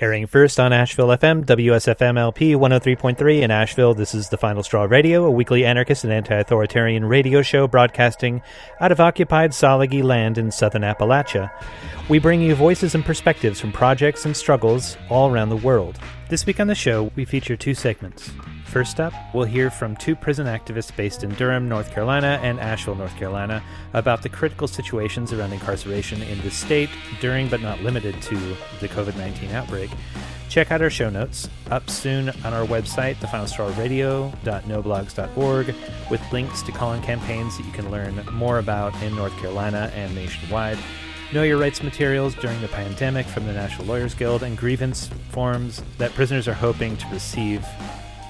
Airing first on Asheville FM, WSFM LP 103.3 in Asheville, this is The Final Straw Radio, a weekly anarchist and anti-authoritarian radio show broadcasting out of occupied Salagi land in southern Appalachia. We bring you voices and perspectives from projects and struggles all around the world. This week on the show, we feature two segments. First up, we'll hear from two prison activists based in Durham, North Carolina and Asheville, North Carolina, about the critical situations around incarceration in the state during but not limited to the COVID-19 outbreak. Check out our show notes, up soon on our website, thefinalstrawradio.noblogs.org, with links to call-in campaigns that you can learn more about in North Carolina and nationwide. Know your rights materials during the pandemic from the National Lawyers Guild, and grievance forms that prisoners are hoping to receive,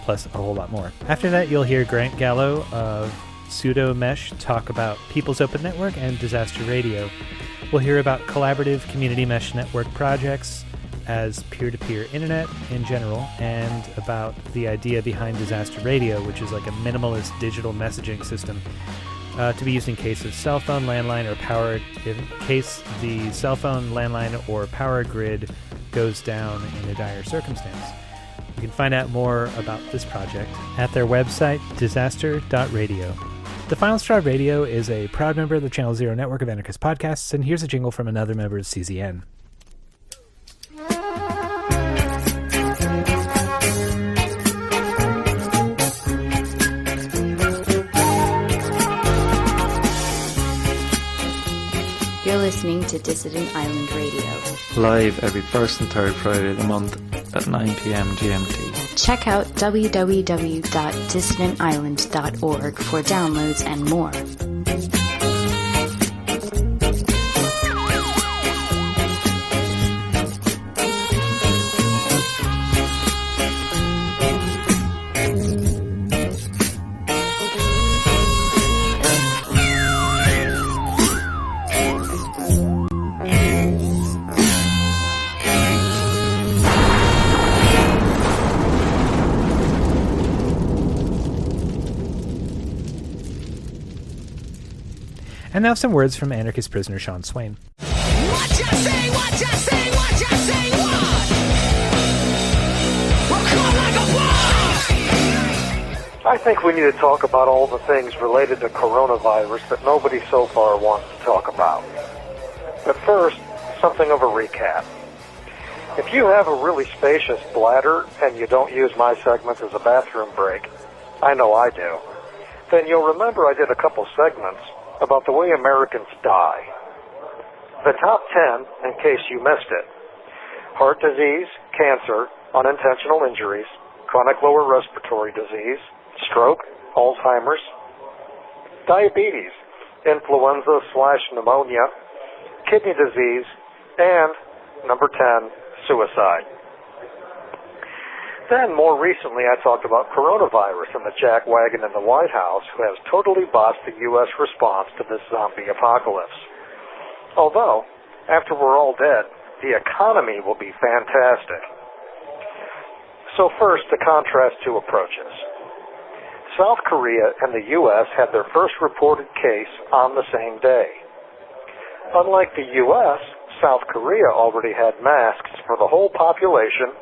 plus a whole lot more. After that, you'll hear Grant Gallo of Sudo Mesh talk about People's Open Network and Disaster Radio. We'll hear about collaborative community mesh network projects as peer-to-peer internet in general, and about the idea behind Disaster Radio, which is like a minimalist digital messaging system to be used in case of cell phone, landline, or power, in case the cell phone, landline, or power grid goes down in a dire circumstance. You can find out more about this project at their website, disaster.radio. The Final Straw Radio is a proud member of the Channel Zero network of anarchist podcasts, and here's a jingle from another member of CZN. You're listening to Dissident Island Radio. Live every first and third Friday of the month at 9 p.m. GMT. Check out www.dissidentisland.org for downloads and more. And now some words from anarchist prisoner Sean Swain. What you say, what you say, what you say, what? We'll come like a blow! I think we need to talk about all the things related to coronavirus that nobody so far wants to talk about. But first, something of a recap. If you have a really spacious bladder and you don't use my segments as a bathroom break, I know I do, then you'll remember I did a couple segments about the way Americans die. The top 10, in case you missed it: heart disease, cancer, unintentional injuries, chronic lower respiratory disease, stroke, Alzheimer's, diabetes, influenza/pneumonia, kidney disease, and, number 10, suicide. Then, more recently, I talked about coronavirus and the jackwagon in the White House who has totally botched the U.S. response to this zombie apocalypse. Although, after we're all dead, the economy will be fantastic. So first, the contrast to approaches. South Korea and the U.S. had their first reported case on the same day. Unlike the U.S., South Korea already had masks for the whole population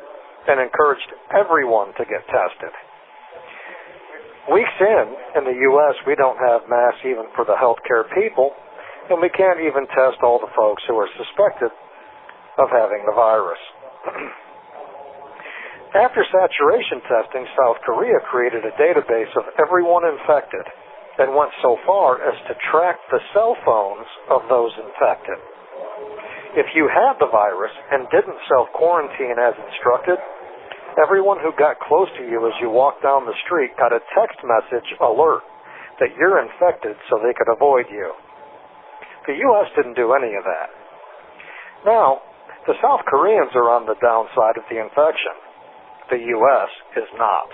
and encouraged everyone to get tested. Weeks in the U.S., we don't have masks even for the healthcare people, and we can't even test all the folks who are suspected of having the virus. After saturation testing, South Korea created a database of everyone infected and went so far as to track the cell phones of those infected. If you had the virus and didn't self-quarantine as instructed, everyone who got close to you as you walked down the street got a text message alert that you're infected so they could avoid you. The U.S. didn't do any of that. Now, the South Koreans are on the downside of the infection. The U.S. is not.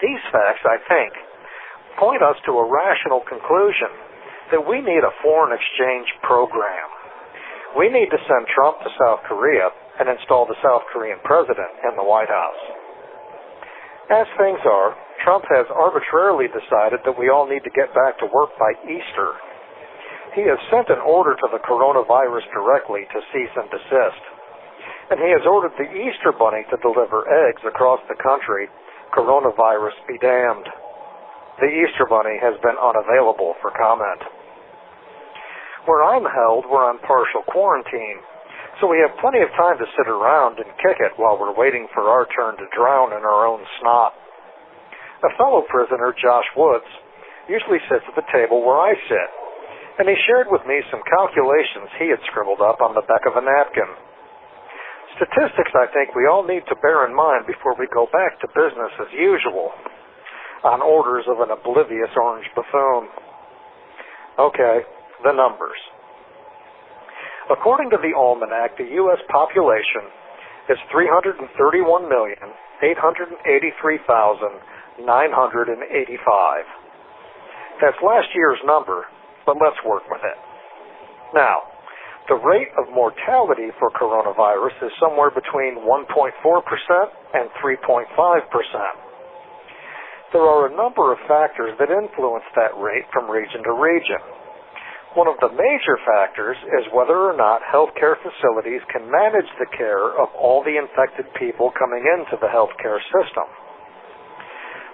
These facts, I think, point us to a rational conclusion that we need a foreign exchange program. We need to send Trump to South Korea and install the South Korean president in the White House. As things are, Trump has arbitrarily decided that we all need to get back to work by Easter. He has sent an order to the coronavirus directly to cease and desist. and he has ordered the Easter Bunny to deliver eggs across the country. Coronavirus be damned. The Easter Bunny has been unavailable for comment. Where I'm held, we're on partial quarantine, so we have plenty of time to sit around and kick it while we're waiting for our turn to drown in our own snot. A fellow prisoner, Josh Woods, usually sits at the table where I sit, and he shared with me some calculations he had scribbled up on the back of a napkin. Statistics I think we all need to bear in mind before we go back to business as usual, on orders of an oblivious orange buffoon. Okay, the numbers. According to the Almanac, the U.S. population is 331,883,985. That's last year's number, but let's work with it. Now, the rate of mortality for coronavirus is somewhere between 1.4% and 3.5%. There are a number of factors that influence that rate from region to region. One of the major factors is whether or not healthcare facilities can manage the care of all the infected people coming into the healthcare system.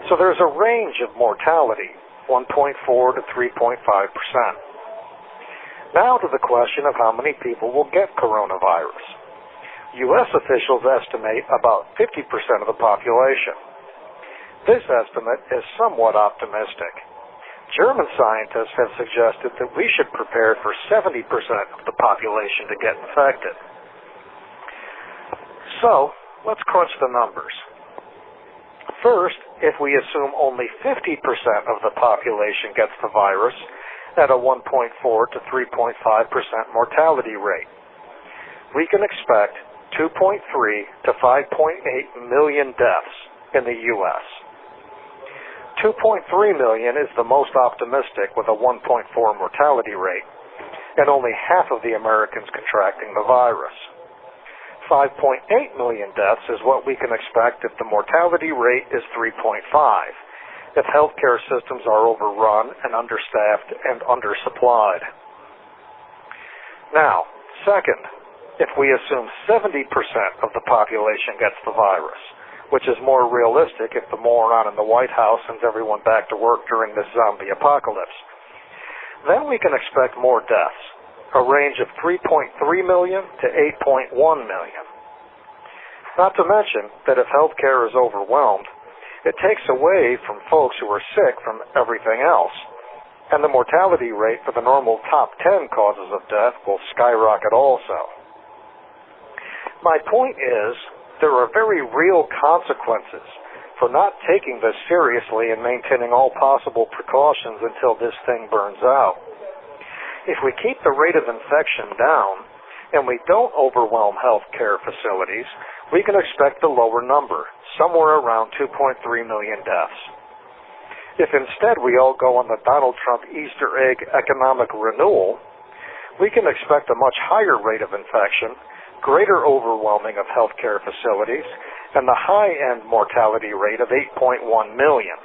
So there's a range of mortality, 1.4 to 3.5%. Now to the question of how many people will get coronavirus. U.S. officials estimate about 50% of the population. This estimate is somewhat optimistic. German scientists have suggested that we should prepare for 70% of the population to get infected. So, let's crunch the numbers. First, if we assume only 50% of the population gets the virus, at a 1.4 to 3.5% mortality rate, we can expect 2.3 to 5.8 million deaths in the U.S. 2.3 million is the most optimistic with a 1.4 mortality rate, and only half of the Americans contracting the virus. 5.8 million deaths is what we can expect if the mortality rate is 3.5. If healthcare systems are overrun and understaffed and undersupplied. Now, second, if we assume 70% of the population gets the virus, which is more realistic if the moron in the White House sends everyone back to work during this zombie apocalypse, then we can expect more deaths, a range of 3.3 million to 8.1 million. Not to mention that if healthcare is overwhelmed, it takes away from folks who are sick from everything else, and the mortality rate for the normal top 10 causes of death will skyrocket also. My point is, there are very real consequences for not taking this seriously and maintaining all possible precautions until this thing burns out. If we keep the rate of infection down, and we don't overwhelm healthcare facilities, we can expect a lower number, somewhere around 2.3 million deaths. If instead we all go on the Donald Trump Easter egg economic renewal, we can expect a much higher rate of infection, greater overwhelming of healthcare facilities, and the high-end mortality rate of 8.1 million.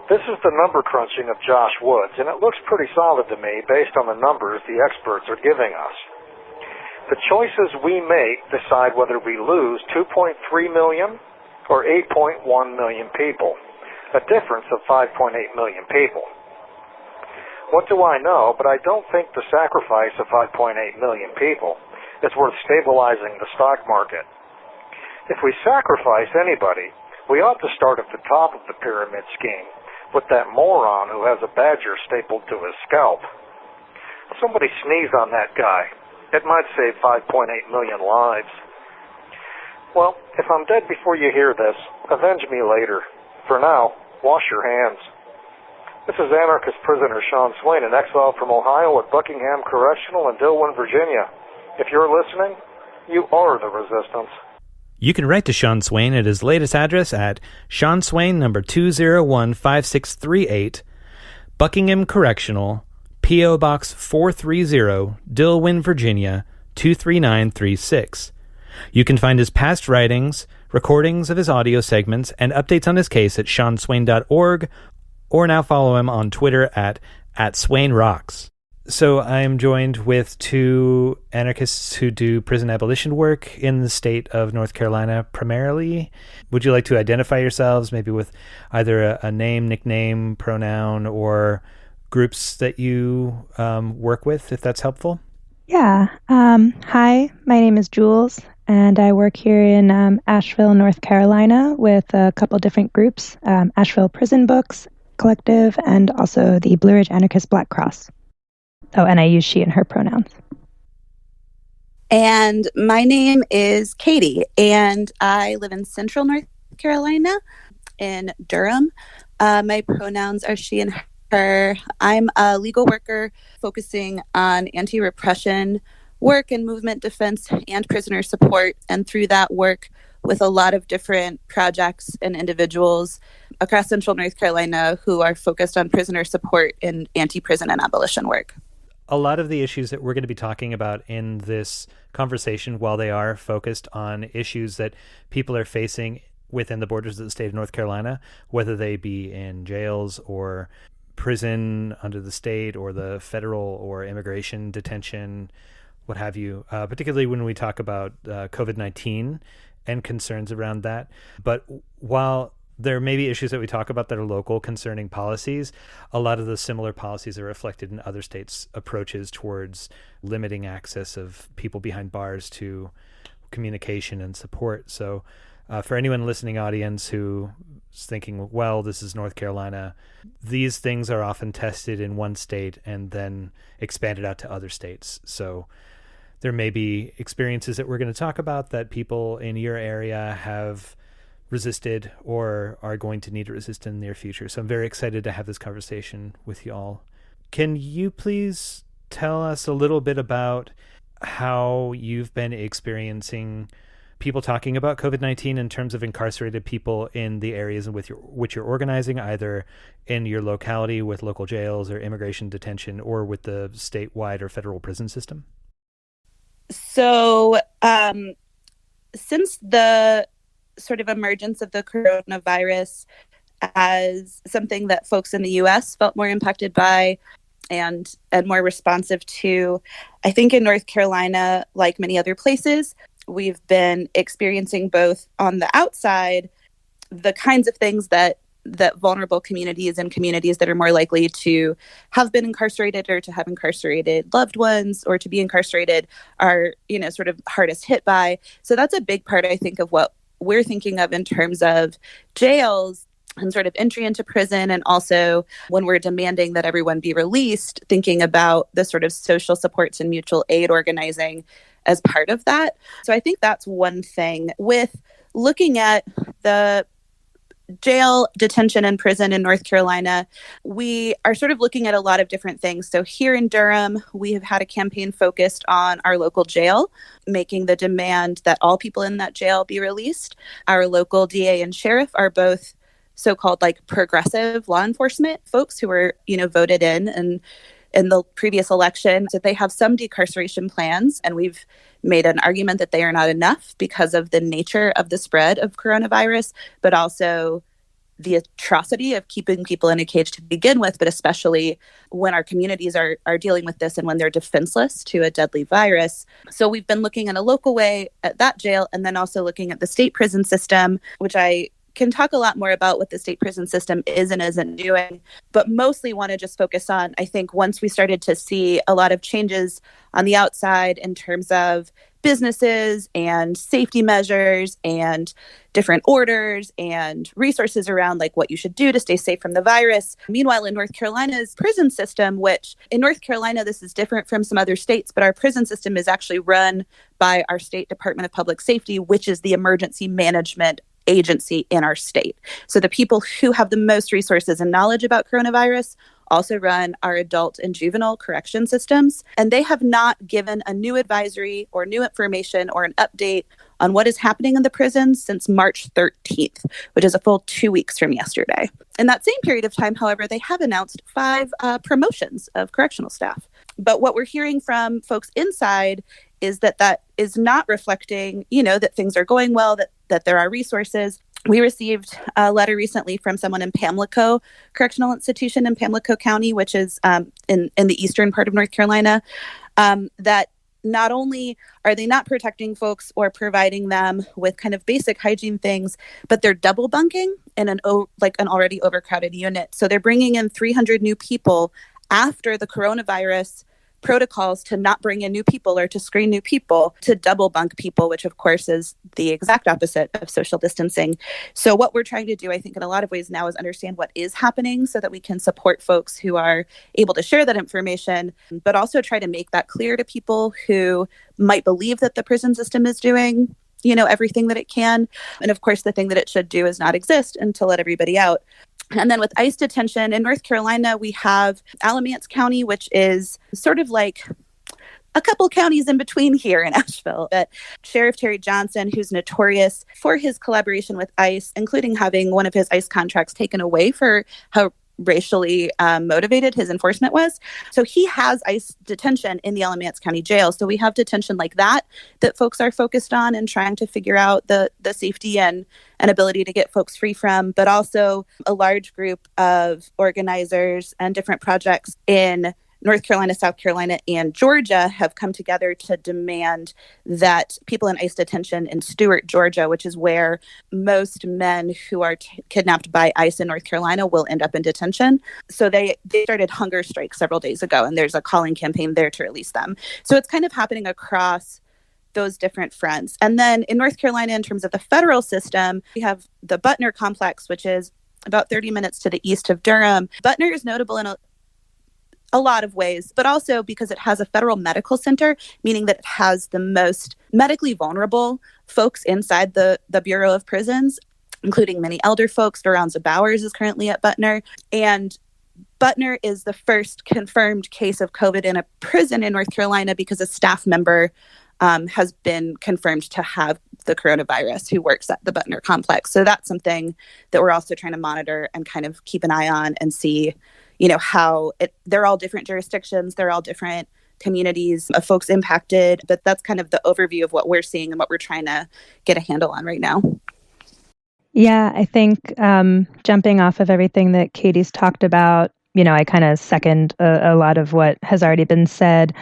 This is the number crunching of Josh Woods, and it looks pretty solid to me based on the numbers the experts are giving us. The choices we make decide whether we lose 2.3 million or 8.1 million people, a difference of 5.8 million people. What do I know, but I don't think the sacrifice of 5.8 million people is worth stabilizing the stock market. If we sacrifice anybody, we ought to start at the top of the pyramid scheme, with that moron who has a badger stapled to his scalp. Somebody sneeze on that guy. It might save 5.8 million lives. Well, if I'm dead before you hear this, avenge me later. For now, wash your hands. This is Anarchist prisoner Sean Swain, in exile from Ohio at Buckingham Correctional in Dillwyn, Virginia. If you're listening, you are the resistance. You can write to Sean Swain at his latest address at Sean Swain, number 2015638, Buckingham Correctional, P.O. Box 430, Dillwyn, Virginia, 23936. You can find his past writings, recordings of his audio segments, and updates on his case at seanswain.org, or now follow him on Twitter at SwainRocks. So I'm joined with two anarchists who do prison abolition work in the state of North Carolina primarily. Would you like to identify yourselves, maybe with either a name, nickname, pronoun, or groups that you work with, if that's helpful? Yeah. Hi, my name is Jules, and I work here in Asheville, North Carolina, with a couple different groups, Asheville Prison Books Collective, and also the Blue Ridge Anarchist Black Cross. Oh, and I use she and her pronouns. And my name is Katie, and I live in Central North Carolina in Durham. My pronouns are she and her. I'm a legal worker focusing on anti-repression work and movement defense and prisoner support. And through that work with a lot of different projects and individuals across Central North Carolina who are focused on prisoner support and anti-prison and abolition work. A lot of the issues that we're going to be talking about in this conversation, while they are focused on issues that people are facing within the borders of the state of North Carolina, whether they be in jails or prison under the state or the federal or immigration detention, what have you, particularly when we talk about COVID-19 and concerns around that. But while there may be issues that we talk about that are local concerning policies, a lot of the similar policies are reflected in other states' approaches towards limiting access of people behind bars to communication and support. So for anyone listening audience who is thinking, well, this is North Carolina, these things are often tested in one state and then expanded out to other states. So there may be experiences that we're going to talk about that people in your area have resisted or are going to need to resist in the near future. So I'm very excited to have this conversation with you all. Can you please tell us a little bit about how you've been experiencing people talking about COVID-19 in terms of incarcerated people in the areas in which you're organizing, either in your locality with local jails or immigration detention, or with the statewide or federal prison system? So since the sort of emergence of the coronavirus as something that folks in the U.S. felt more impacted by and more responsive to, I think in North Carolina, like many other places, we've been experiencing both on the outside the kinds of things that vulnerable communities and communities that are more likely to have been incarcerated or to have incarcerated loved ones or to be incarcerated are, sort of hardest hit by. So that's a big part, I think, of what we're thinking of in terms of jails and sort of entry into prison, and also when we're demanding that everyone be released, thinking about the sort of social supports and mutual aid organizing as part of that. So I think that's one thing. With looking at the jail, detention, and prison in North Carolina, we are sort of looking at a lot of different things. So here in Durham, we have had a campaign focused on our local jail, making the demand that all people in that jail be released. Our local DA and sheriff are both so-called progressive law enforcement folks who were, voted in the previous election. So they have some decarceration plans, and we've made an argument that they are not enough because of the nature of the spread of coronavirus, but also the atrocity of keeping people in a cage to begin with, but especially when our communities are dealing with this and when they're defenseless to a deadly virus. So we've been looking in a local way at that jail, and then also looking at the state prison system, which I can talk a lot more about what the state prison system is and isn't doing, but mostly want to just focus on, I think, once we started to see a lot of changes on the outside in terms of businesses and safety measures and different orders and resources around what you should do to stay safe from the virus. Meanwhile, in North Carolina's prison system, which in North Carolina, this is different from some other states, but our prison system is actually run by our state Department of Public Safety, which is the emergency management agency in our state. So the people who have the most resources and knowledge about coronavirus also run our adult and juvenile correction systems. And they have not given a new advisory or new information or an update on what is happening in the prisons since March 13th, which is a full 2 weeks from yesterday. In that same period of time, however, they have announced 5 promotions of correctional staff. But what we're hearing from folks inside is that is not reflecting, that things are going well, that there are resources. We received a letter recently from someone in Pamlico Correctional Institution in Pamlico County, which is in the eastern part of North Carolina, that not only are they not protecting folks or providing them with kind of basic hygiene things, but they're double bunking in an already overcrowded unit. So they're bringing in 300 new people after the coronavirus protocols to not bring in new people or to screen new people, to double bunk people, which of course is the exact opposite of social distancing. So what we're trying to do, I think, in a lot of ways now is understand what is happening so that we can support folks who are able to share that information, but also try to make that clear to people who might believe that the prison system is doing, everything that it can. And of course, the thing that it should do is not exist and to let everybody out. And then with ICE detention in North Carolina, we have Alamance County, which is sort of like a couple counties in between here in Asheville. But Sheriff Terry Johnson, who's notorious for his collaboration with ICE, including having one of his ICE contracts taken away for how racially motivated his enforcement was. So he has ICE detention in the Alamance County Jail. So we have detention like that folks are focused on and trying to figure out the safety and ability to get folks free from, but also a large group of organizers and different projects in North Carolina, South Carolina, and Georgia have come together to demand that people in ICE detention in Stewart, Georgia, which is where most men who are kidnapped by ICE in North Carolina will end up in detention. So they started hunger strikes several days ago, and there's a calling campaign there to release them. So it's kind of happening across those different fronts. And then in North Carolina, in terms of the federal system, we have the Butner complex, which is about 30 minutes to the east of Durham. Butner is notable in a lot of ways, but also because it has a federal medical center, meaning that it has the most medically vulnerable folks inside the Bureau of Prisons, including many elder folks. Veronza Bowers is currently at Butner. And Butner is the first confirmed case of COVID in a prison in North Carolina because a staff member has been confirmed to have the coronavirus who works at the Butner complex. So that's something that we're also trying to monitor and kind of keep an eye on and see, how they're all different jurisdictions, they're all different communities of folks impacted. But that's kind of the overview of what we're seeing and what we're trying to get a handle on right now. Yeah, I think jumping off of everything that Katie's talked about, I kind of second a lot of what has already been said.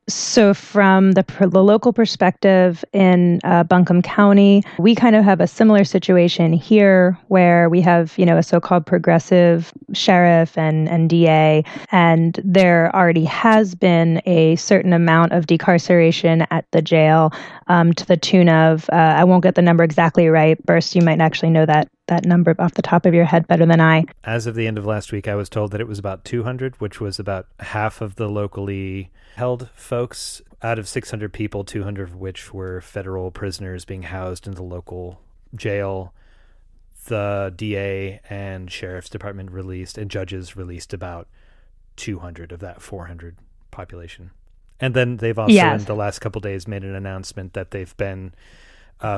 So from the local perspective in Buncombe County, we kind of have a similar situation here where we have, a so-called progressive sheriff and DA, and there already has been a certain amount of decarceration at the jail to the tune of, I won't get the number exactly right. Burst, you might actually know that number off the top of your head better than I. As of the end of last week, I was told that it was about 200, which was about half of the locally held folks. Out of 600 people, 200 of which were federal prisoners being housed in the local jail. The DA and Sheriff's Department released, and judges released about 200 of that 400 population. And then they've also, in the last couple of days, made an announcement that they've been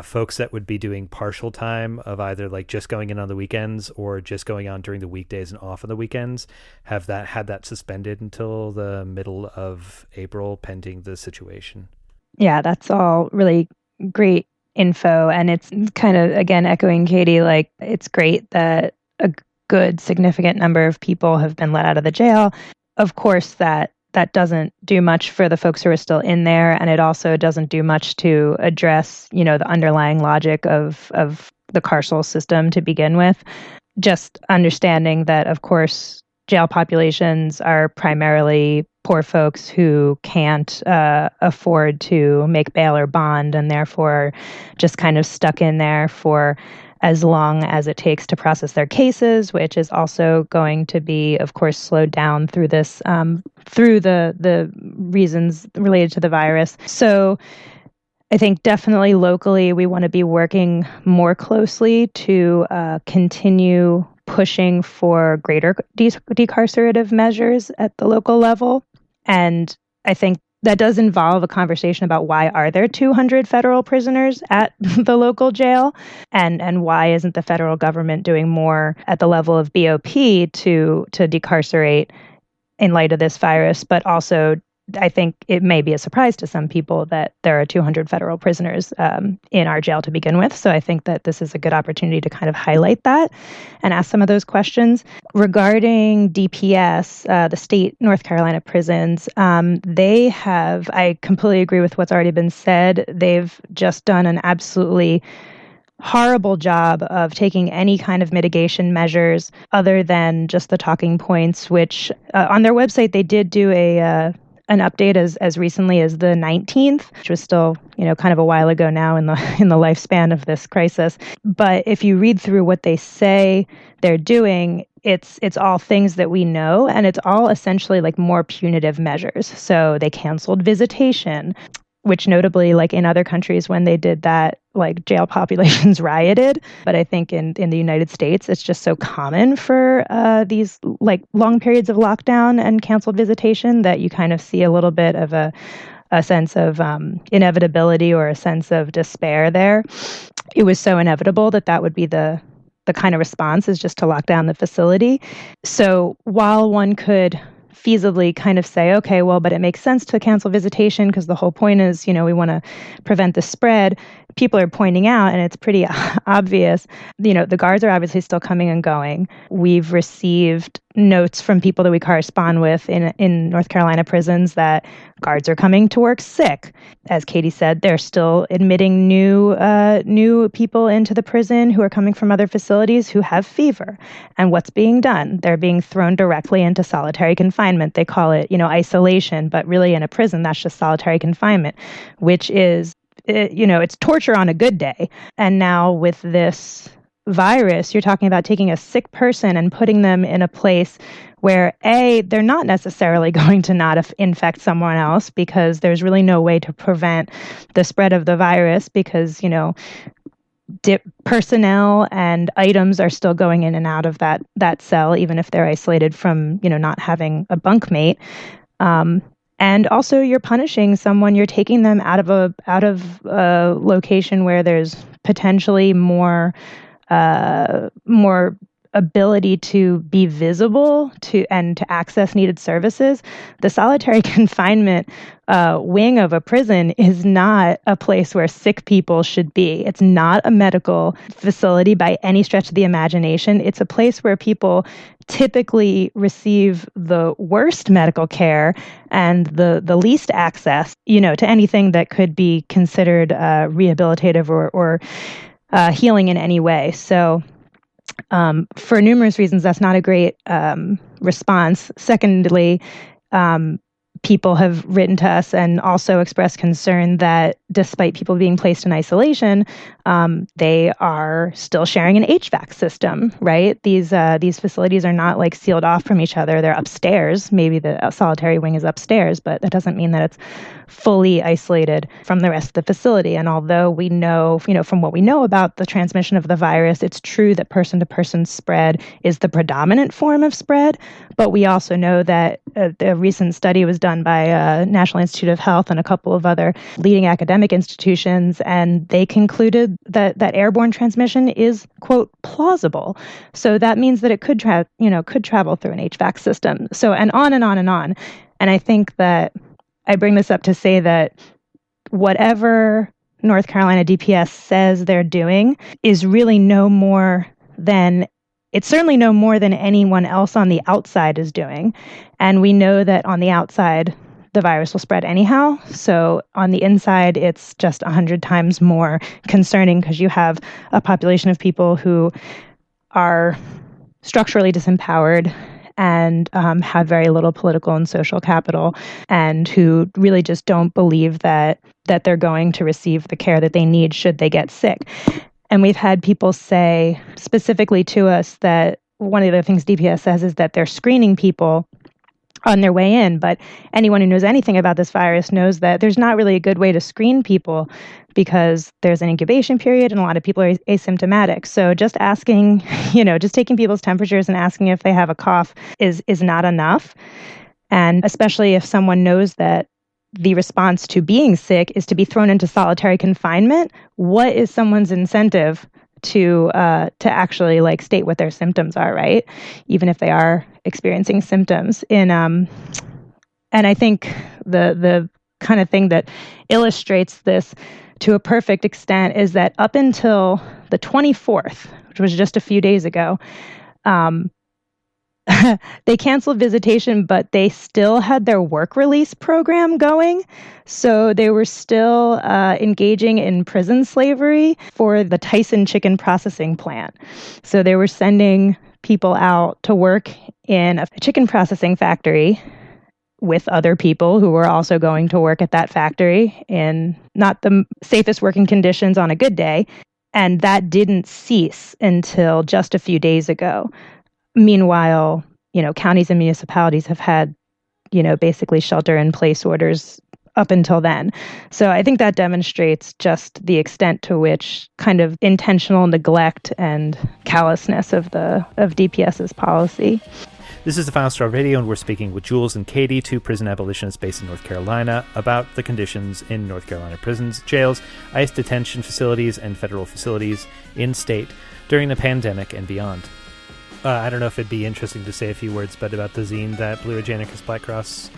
folks that would be doing partial time of either like just going in on the weekends or just going on during the weekdays and off on the weekends had that suspended until the middle of April pending the situation. Yeah, that's all really great info. And it's kind of, again, echoing Katie, like it's great that a good significant number of people have been let out of the jail. Of course, that doesn't do much for the folks who are still in there. And it also doesn't do much to address, the underlying logic of the carceral system to begin with. Just understanding that, of course, jail populations are primarily poor folks who can't afford to make bail or bond, and therefore just kind of stuck in there for as long as it takes to process their cases, which is also going to be, of course, slowed down through this, through the reasons related to the virus. So I think definitely locally, we want to be working more closely to continue pushing for greater decarcerative measures at the local level. And I think that does involve a conversation about why are there 200 federal prisoners at the local jail, and why isn't the federal government doing more at the level of BOP to decarcerate in light of this virus, but also I think it may be a surprise to some people that there are 200 federal prisoners in our jail to begin with. So I think that this is a good opportunity to kind of highlight that and ask some of those questions. Regarding DPS, the state North Carolina prisons, I completely agree with what's already been said. They've just done an absolutely horrible job of taking any kind of mitigation measures other than just the talking points, which on their website they did do an update as recently as the 19th, which was still, kind of a while ago now in the lifespan of this crisis. But if you read through what they say they're doing, it's all things that we know, and it's all essentially like more punitive measures. So they canceled visitation, which notably, like in other countries, when they did that, like jail populations rioted. But I think in the United States, it's just so common for these like long periods of lockdown and canceled visitation that you kind of see a little bit of a sense of inevitability or a sense of despair there. It was so inevitable that would be the kind of response, is just to lock down the facility. So while one could feasibly kind of say, okay, well, but it makes sense to cancel visitation because the whole point is, we want to prevent the spread. People are pointing out, and it's pretty obvious, the guards are obviously still coming and going. We've received notes from people that we correspond with in North Carolina prisons that guards are coming to work sick. As Katie said, they're still admitting new people into the prison who are coming from other facilities who have fever. And what's being done? They're being thrown directly into solitary confinement. They call it, isolation, but really in a prison, that's just solitary confinement, which is, it's torture on a good day. And now with this virus, you're talking about taking a sick person and putting them in a place where they're not necessarily going to not infect someone else, because there's really no way to prevent the spread of the virus, because personnel and items are still going in and out of that cell, even if they're isolated from not having a bunkmate. And also, you're punishing someone. You're taking them out of a location where there's potentially more ability to be visible and to access needed services. The solitary confinement wing of a prison is not a place where sick people should be. It's not a medical facility by any stretch of the imagination. It's a place where people typically receive the worst medical care and the least access, to anything that could be considered rehabilitative or healing in any way. So for numerous reasons, that's not a great response. Secondly, people have written to us and also expressed concern that despite people being placed in isolation, they are still sharing an HVAC system, right? These facilities are not like sealed off from each other. They're upstairs. Maybe the solitary wing is upstairs, but that doesn't mean that it's fully isolated from the rest of the facility. And although we know, from what we know about the transmission of the virus, it's true that person-to-person spread is the predominant form of spread. But we also know that a recent study was done by National Institute of Health and a couple of other leading academic institutions, and they concluded that airborne transmission is, quote, plausible. So that means that it could travel through an HVAC system. So, and on and on and on. And I think that I bring this up to say that whatever North Carolina DPS says they're doing is really it's certainly no more than anyone else on the outside is doing. And we know that on the outside, the virus will spread anyhow. So on the inside, it's just 100 times more concerning, because you have a population of people who are structurally disempowered and have very little political and social capital, and who really just don't believe that they're going to receive the care that they need should they get sick. And we've had people say specifically to us that one of the things DPS says is that they're screening people on their way in, but anyone who knows anything about this virus knows that there's not really a good way to screen people, because there's an incubation period and a lot of people are asymptomatic. So just asking, just taking people's temperatures and asking if they have a cough is not enough. And especially if someone knows that the response to being sick is to be thrown into solitary confinement, what is someone's incentive to actually state what their symptoms are, right? Even if they are experiencing symptoms. And I think the kind of thing that illustrates this to a perfect extent is that up until the 24th, which was just a few days ago, they canceled visitation, but they still had their work release program going. So they were still engaging in prison slavery for the Tyson chicken processing plant. So they were sending people out to work in a chicken processing factory with other people who were also going to work at that factory in not the safest working conditions on a good day. And that didn't cease until just a few days ago. Meanwhile, counties and municipalities have had, basically shelter-in-place orders up until then. So I think that demonstrates just the extent to which kind of intentional neglect and callousness of DPS's policy. This is the Final Straw Radio, and we're speaking with Jules and Katie, two prison abolitionists based in North Carolina, about the conditions in North Carolina prisons, jails, ICE detention facilities, and federal facilities in state during the pandemic and beyond. I don't know if it'd be interesting to say a few words, but about the zine that Blue Ridge Anarchist Black Cross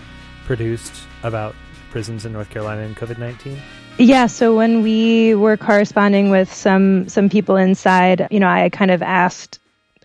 produced about prisons in North Carolina and COVID-19. Yeah, so when we were corresponding with some people inside, I kind of asked,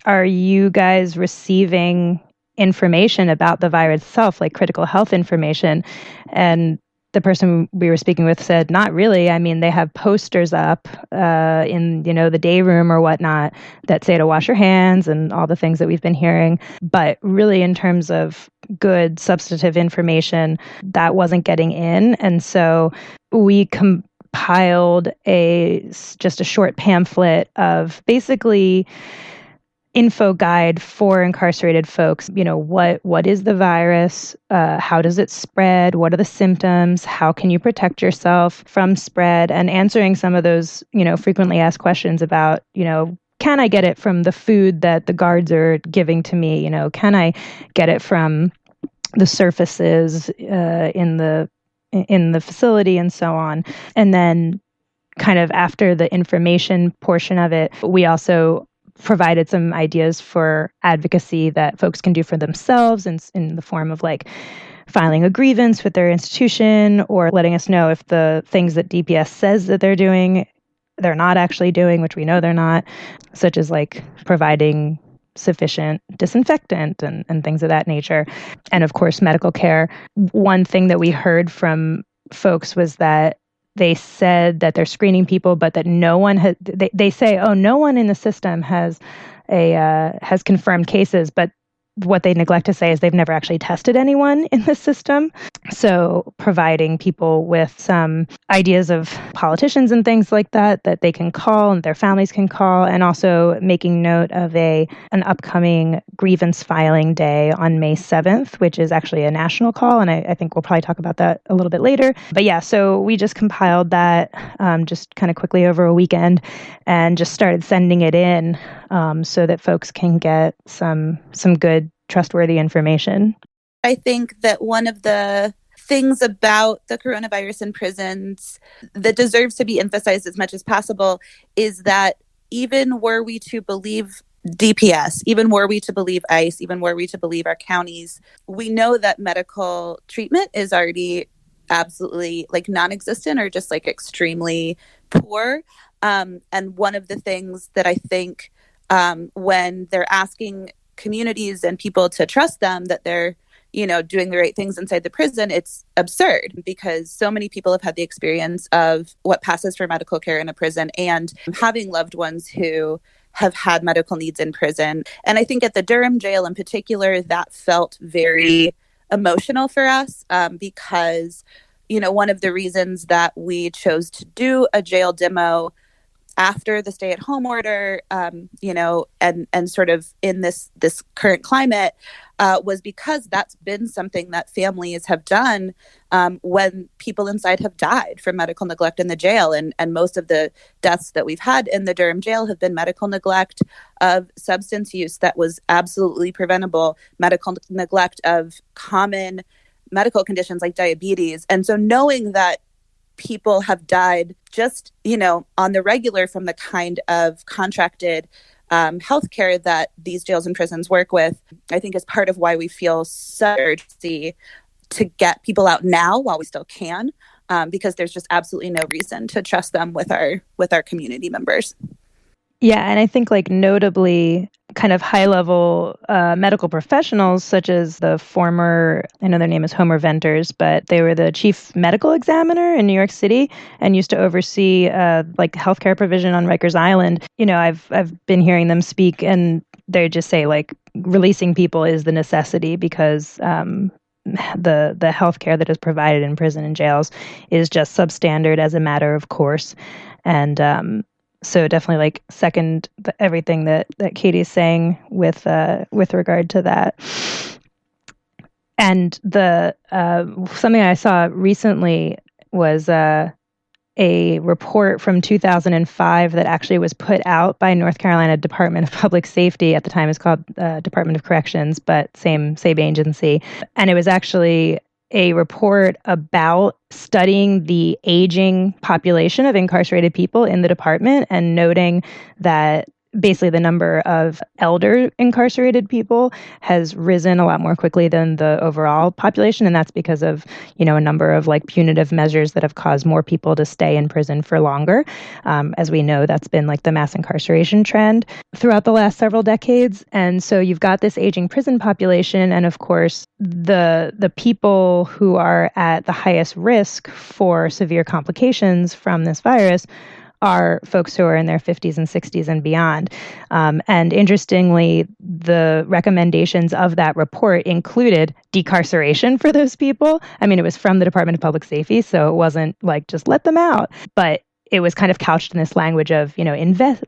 are you guys receiving information about the virus itself, like critical health information? And the person we were speaking with said, not really. I mean, they have posters up in, the day room or whatnot that say to wash your hands and all the things that we've been hearing. But really, in terms of good substantive information, that wasn't getting in. And so we compiled just a short pamphlet of basically info guide for incarcerated folks. What is the virus? How does it spread? What are the symptoms? How can you protect yourself from spread? And answering some of those, frequently asked questions about, can I get it from the food that the guards are giving to me? Can I get it from the surfaces in the facility and so on? And then kind of after the information portion of it, we also provided some ideas for advocacy that folks can do for themselves in the form of like filing a grievance with their institution or letting us know if the things that DPS says that they're doing, they're not actually doing, which we know they're not, such as like providing sufficient disinfectant and things of that nature. And of course, medical care. One thing that we heard from folks was that they said that they're screening people, but that no one has. They say, "Oh, no one in the system has confirmed cases," but what they neglect to say is they've never actually tested anyone in the system. So providing people with some ideas of politicians and things like that they can call and their families can call, and also making note of an upcoming grievance filing day on May 7th, which is actually a national call, and I think we'll probably talk about that a little bit later. But yeah, so we just compiled that just kind of quickly over a weekend and just started sending it in so that folks can get some good, trustworthy information. I think that one of the things about the coronavirus in prisons that deserves to be emphasized as much as possible is that even were we to believe DPS, even were we to believe ICE, even were we to believe our counties, we know that medical treatment is already absolutely like non-existent or just like extremely poor. And one of the things that I think when they're asking communities and people to trust them that they're, doing the right things inside the prison, it's absurd because so many people have had the experience of what passes for medical care in a prison and having loved ones who have had medical needs in prison. And I think at the Durham jail in particular, that felt very emotional for us because, one of the reasons that we chose to do a jail demo after the stay-at-home order, and sort of in this current climate, was because that's been something that families have done when people inside have died from medical neglect in the jail. And most of the deaths that we've had in the Durham jail have been medical neglect of substance use that was absolutely preventable, medical neglect of common medical conditions like diabetes. And so knowing that people have died just, on the regular from the kind of contracted healthcare that these jails and prisons work with, I think is part of why we feel such urgency to get people out now while we still can, because there's just absolutely no reason to trust them with our community members. Yeah, and I think like notably kind of high-level medical professionals such as the former, I know their name is Homer Venters, but they were the chief medical examiner in New York City and used to oversee like healthcare provision on Rikers Island. You know, I've been hearing them speak, and they just say like releasing people is the necessity because the healthcare that is provided in prison and jails is just substandard as a matter of course. And so definitely like second everything that Katie's saying with regard to that. And the something I saw recently was a report from 2005 that actually was put out by North Carolina Department of Public Safety. At the time, it's called Department of Corrections, but same agency. And it was actually a report about studying the aging population of incarcerated people in the department and noting that basically the number of elder incarcerated people has risen a lot more quickly than the overall population. And that's because of, you know, a number of like punitive measures that have caused more people to stay in prison for longer. As we know, that's been like the mass incarceration trend throughout the last several decades. And so you've got this aging prison population. And of course, the people who are at the highest risk for severe complications from this virus are folks who are in their 50s and 60s and beyond. And interestingly, the recommendations of that report included decarceration for those people. I mean, it was from the Department of Public Safety, so it wasn't like just let them out. But it was kind of couched in this language of, you know,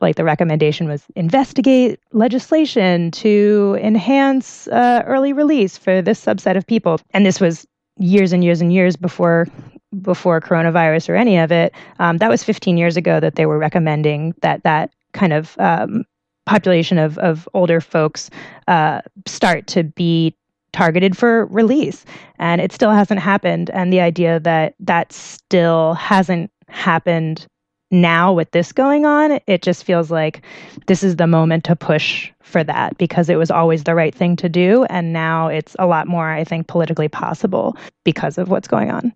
like the recommendation was investigate legislation to enhance early release for this subset of people. And this was years and years and years before coronavirus or any of it. That was 15 years ago that they were recommending that kind of population of older folks start to be targeted for release. And it still hasn't happened. And the idea that still hasn't happened now with this going on, it just feels like this is the moment to push for that because it was always the right thing to do. And now it's a lot more, I think, politically possible because of what's going on.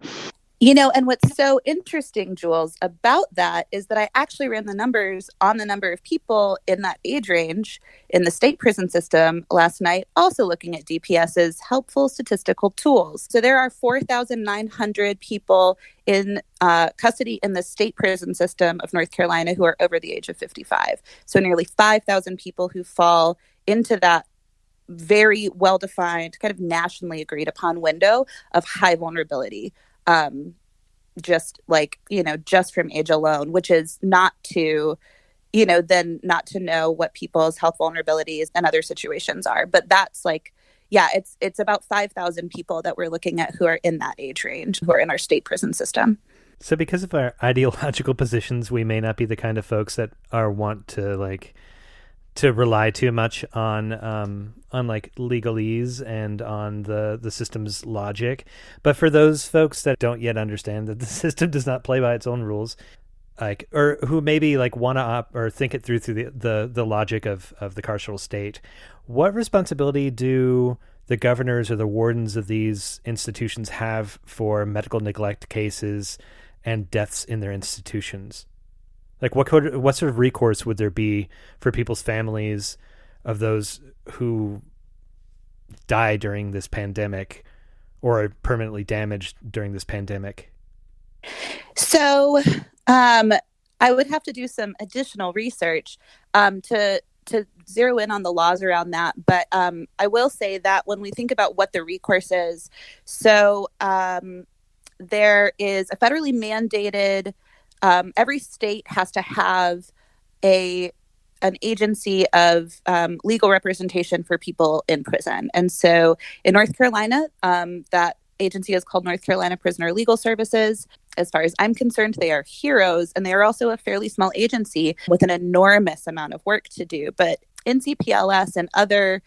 You know, and what's so interesting, Jules, about that is that I actually ran the numbers on the number of people in that age range in the state prison system last night, also looking at DPS's helpful statistical tools. So there are 4,900 people in custody in the state prison system of North Carolina who are over the age of 55. So nearly 5,000 people who fall into that very well-defined, kind of nationally agreed upon window of high vulnerability. Just like, you know, just from age alone, which is not to, you know, then not to know what people's health vulnerabilities and other situations are. But that's like, yeah, it's about 5,000 people that we're looking at who are in that age range, who are in our state prison system. So because of our ideological positions, we may not be the kind of folks that want to rely too much on like legalese and on the system's logic. But for those folks that don't yet understand that the system does not play by its own rules, like, or who maybe like want to or think it through the logic of the carceral state, what responsibility do the governors or the wardens of these institutions have for medical neglect cases and deaths in their institutions? Like what sort of recourse would there be for people's families of those who die during this pandemic or are permanently damaged during this pandemic? So I would have to do some additional research to zero in on the laws around that. But I will say that when we think about what the recourse is, so there is a federally mandated every state has to have an agency of legal representation for people in prison. And so in North Carolina, that agency is called North Carolina Prisoner Legal Services. As far as I'm concerned, they are heroes, and they are also a fairly small agency with an enormous amount of work to do. But NCPLS and other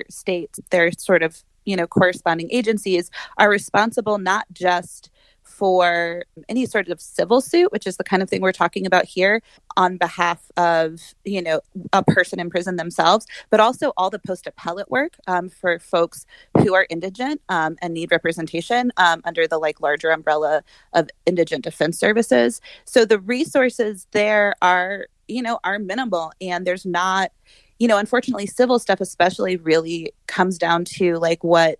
states, their sort of, corresponding agencies are responsible not just for any sort of civil suit, which is the kind of thing we're talking about here, on behalf of, a person in prison themselves, but also all the post-appellate work for folks who are indigent and need representation under the larger umbrella of indigent defense services. So the resources there are minimal, and there's not, unfortunately, civil stuff especially really comes down to what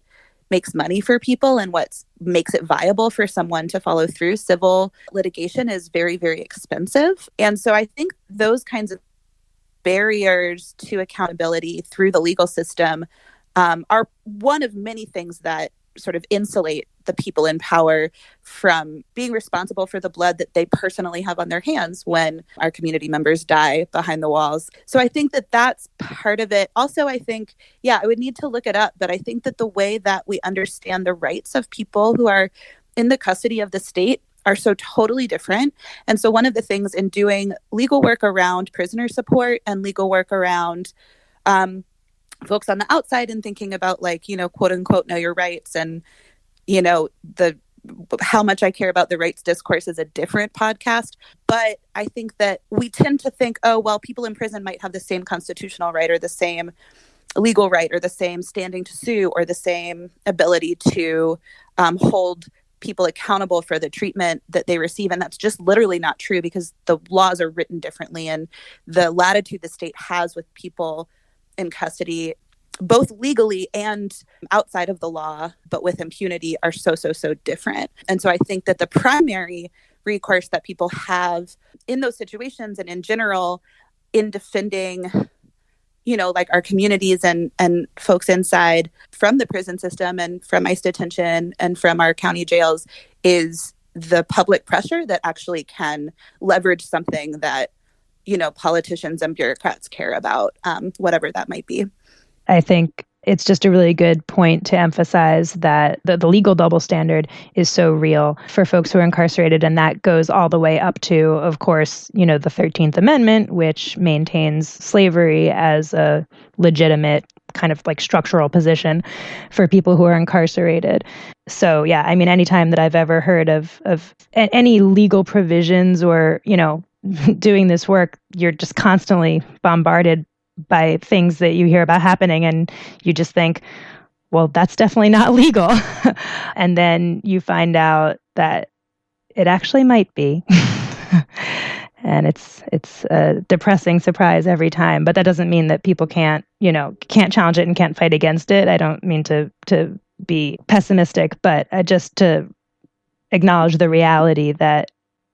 makes money for people and what makes it viable for someone to follow through. Civil litigation is very, very expensive. And so I think those kinds of barriers to accountability through the legal system are one of many things that sort of insulate the people in power from being responsible for the blood that they personally have on their hands when our community members die behind the walls. So I think that that's part of it. Also, I think, I would need to look it up, but I think that the way that we understand the rights of people who are in the custody of the state are so totally different. And so one of the things in doing legal work around prisoner support and legal work around folks on the outside and thinking about quote unquote, know your rights and, how much I care about the rights discourse is a different podcast. But I think that we tend to think, oh, well, people in prison might have the same constitutional right or the same legal right or the same standing to sue or the same ability to hold people accountable for the treatment that they receive. And that's just literally not true, because the laws are written differently, and the latitude the state has with people in custody, both legally and outside of the law, but with impunity, are so different. And so I think that the primary recourse that people have in those situations and in general in defending, our communities and folks inside from the prison system and from ICE detention and from our county jails is the public pressure that actually can leverage something that, politicians and bureaucrats care about, whatever that might be. I think it's just a really good point to emphasize that the legal double standard is so real for folks who are incarcerated. And that goes all the way up to, of course, the 13th Amendment, which maintains slavery as a legitimate kind of structural position for people who are incarcerated. So, anytime that I've ever heard of any legal provisions or, doing this work, you're just constantly bombarded by things that you hear about happening, and you just think, well, that's definitely not legal. And then you find out that it actually might be. And it's a depressing surprise every time. But that doesn't mean that people can't challenge it and can't fight against it. I don't mean to be pessimistic, but just to acknowledge the reality that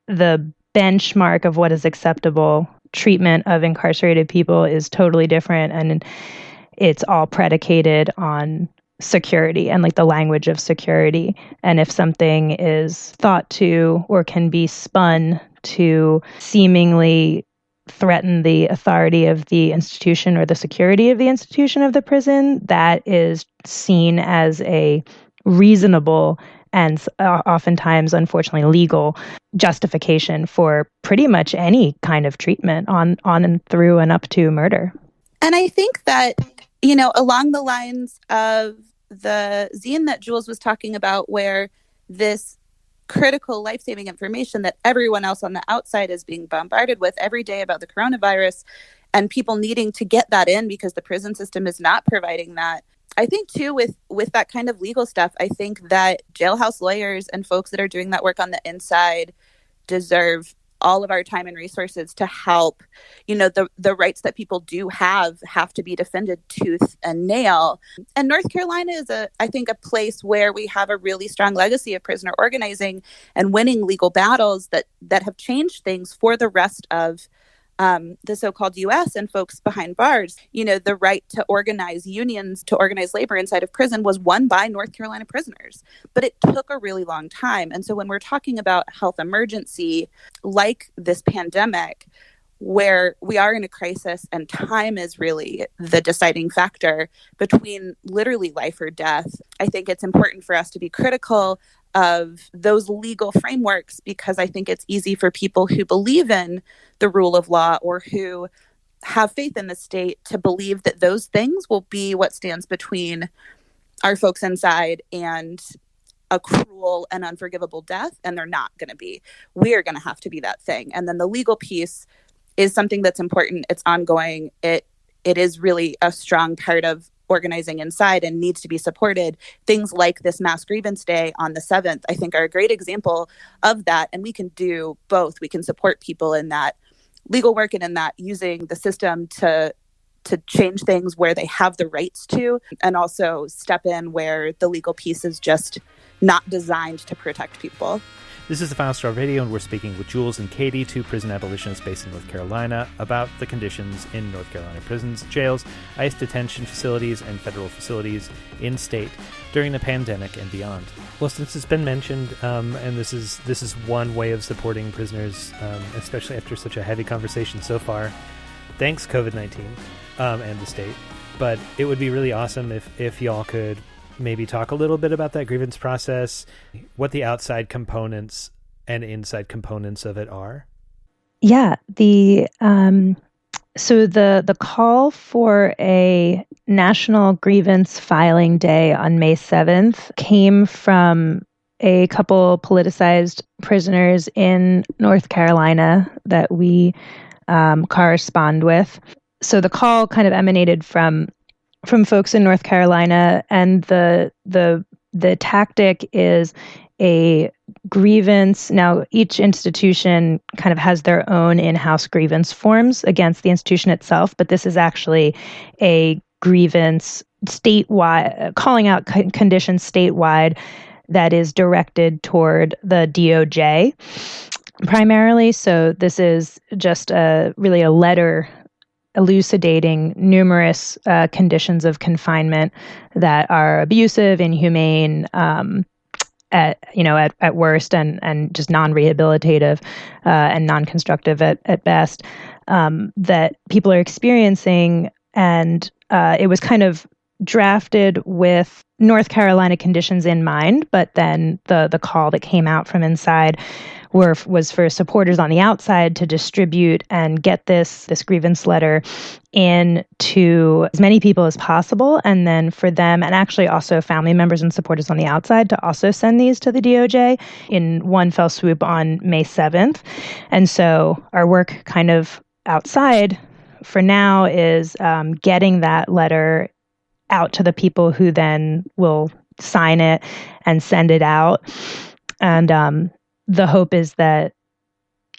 the benchmark of what is acceptable treatment of incarcerated people is totally different, and it's all predicated on security and the language of security. And if something is thought to or can be spun to seemingly threaten the authority of the institution or the security of the institution of the prison, that is seen as a reasonable and oftentimes, unfortunately, legal justification for pretty much any kind of treatment on and through and up to murder. And I think that, along the lines of the zine that Jules was talking about, where this critical life-saving information that everyone else on the outside is being bombarded with every day about the coronavirus, and people needing to get that in because the prison system is not providing that. I think, too, with that kind of legal stuff, I think that jailhouse lawyers and folks that are doing that work on the inside deserve all of our time and resources to help. The rights that people do have to be defended tooth and nail. And North Carolina is, I think, a place where we have a really strong legacy of prisoner organizing and winning legal battles that have changed things for the rest of the so-called U.S. and folks behind bars. The right to organize unions, to organize labor inside of prison was won by North Carolina prisoners. But it took a really long time. And so when we're talking about health emergency like this pandemic, where we are in a crisis and time is really the deciding factor between literally life or death, I think it's important for us to be critical of those legal frameworks, because I think it's easy for people who believe in the rule of law or who have faith in the state to believe that those things will be what stands between our folks inside and a cruel and unforgivable death, and they're not going to be. We are going to have to be that thing. And then the legal piece is something that's important. It's ongoing. It is really a strong part of organizing inside and needs to be supported. Things like this mass grievance day on the 7th, I think, are a great example of that. And we can do both. We can support people in that legal work and in that using the system to change things where they have the rights to, and also step in where the legal piece is just not designed to protect people. This is the Final Straw Radio, and we're speaking with Jules and Katie, two prison abolitionists based in North Carolina, about the conditions in North Carolina prisons, jails, ICE detention facilities, and federal facilities in state during the pandemic and beyond. Well, since it's been mentioned, and this is one way of supporting prisoners, especially after such a heavy conversation so far, thanks COVID-19 and the state. But it would be really awesome if y'all could maybe talk a little bit about that grievance process, what the outside components and inside components of it are. Yeah, so the call for a national grievance filing day on May 7th came from a couple politicized prisoners in North Carolina that we correspond with. So the call kind of emanated from folks in North Carolina, and the tactic is a grievance. Now, each institution kind of has their own in-house grievance forms against the institution itself, but this is actually a grievance statewide, calling out conditions statewide that is directed toward the DOJ primarily. So this is just really a letter elucidating numerous conditions of confinement that are abusive, inhumane, at worst, and just non-rehabilitative and non-constructive at best, that people are experiencing. And it was kind of drafted with North Carolina conditions in mind, but then the call that came out from inside was for supporters on the outside to distribute and get this grievance letter in to as many people as possible, and then for them, and actually also family members and supporters on the outside, to also send these to the DOJ in one fell swoop on May 7th. And so our work kind of outside for now is getting that letter out to the people who then will sign it and send it out. And the hope is that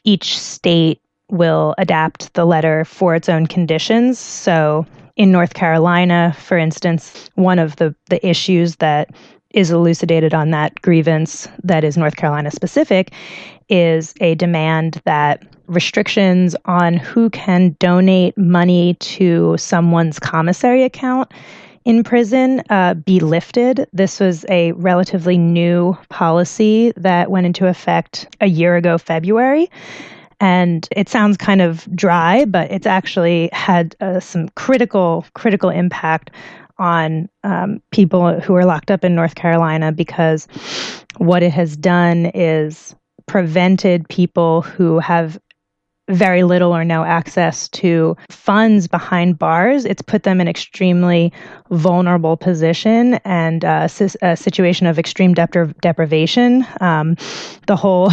each state will adapt the letter for its own conditions. So in North Carolina, for instance, one of the issues that is elucidated on that grievance that is North Carolina specific is a demand that restrictions on who can donate money to someone's commissary account in prison be lifted. This was a relatively new policy that went into effect a year ago, February. And it sounds kind of dry, but it's actually had some critical impact on people who are locked up in North Carolina, because what it has done is prevented people who have very little or no access to funds behind bars. It's put them in extremely vulnerable position and a situation of extreme deprivation. The whole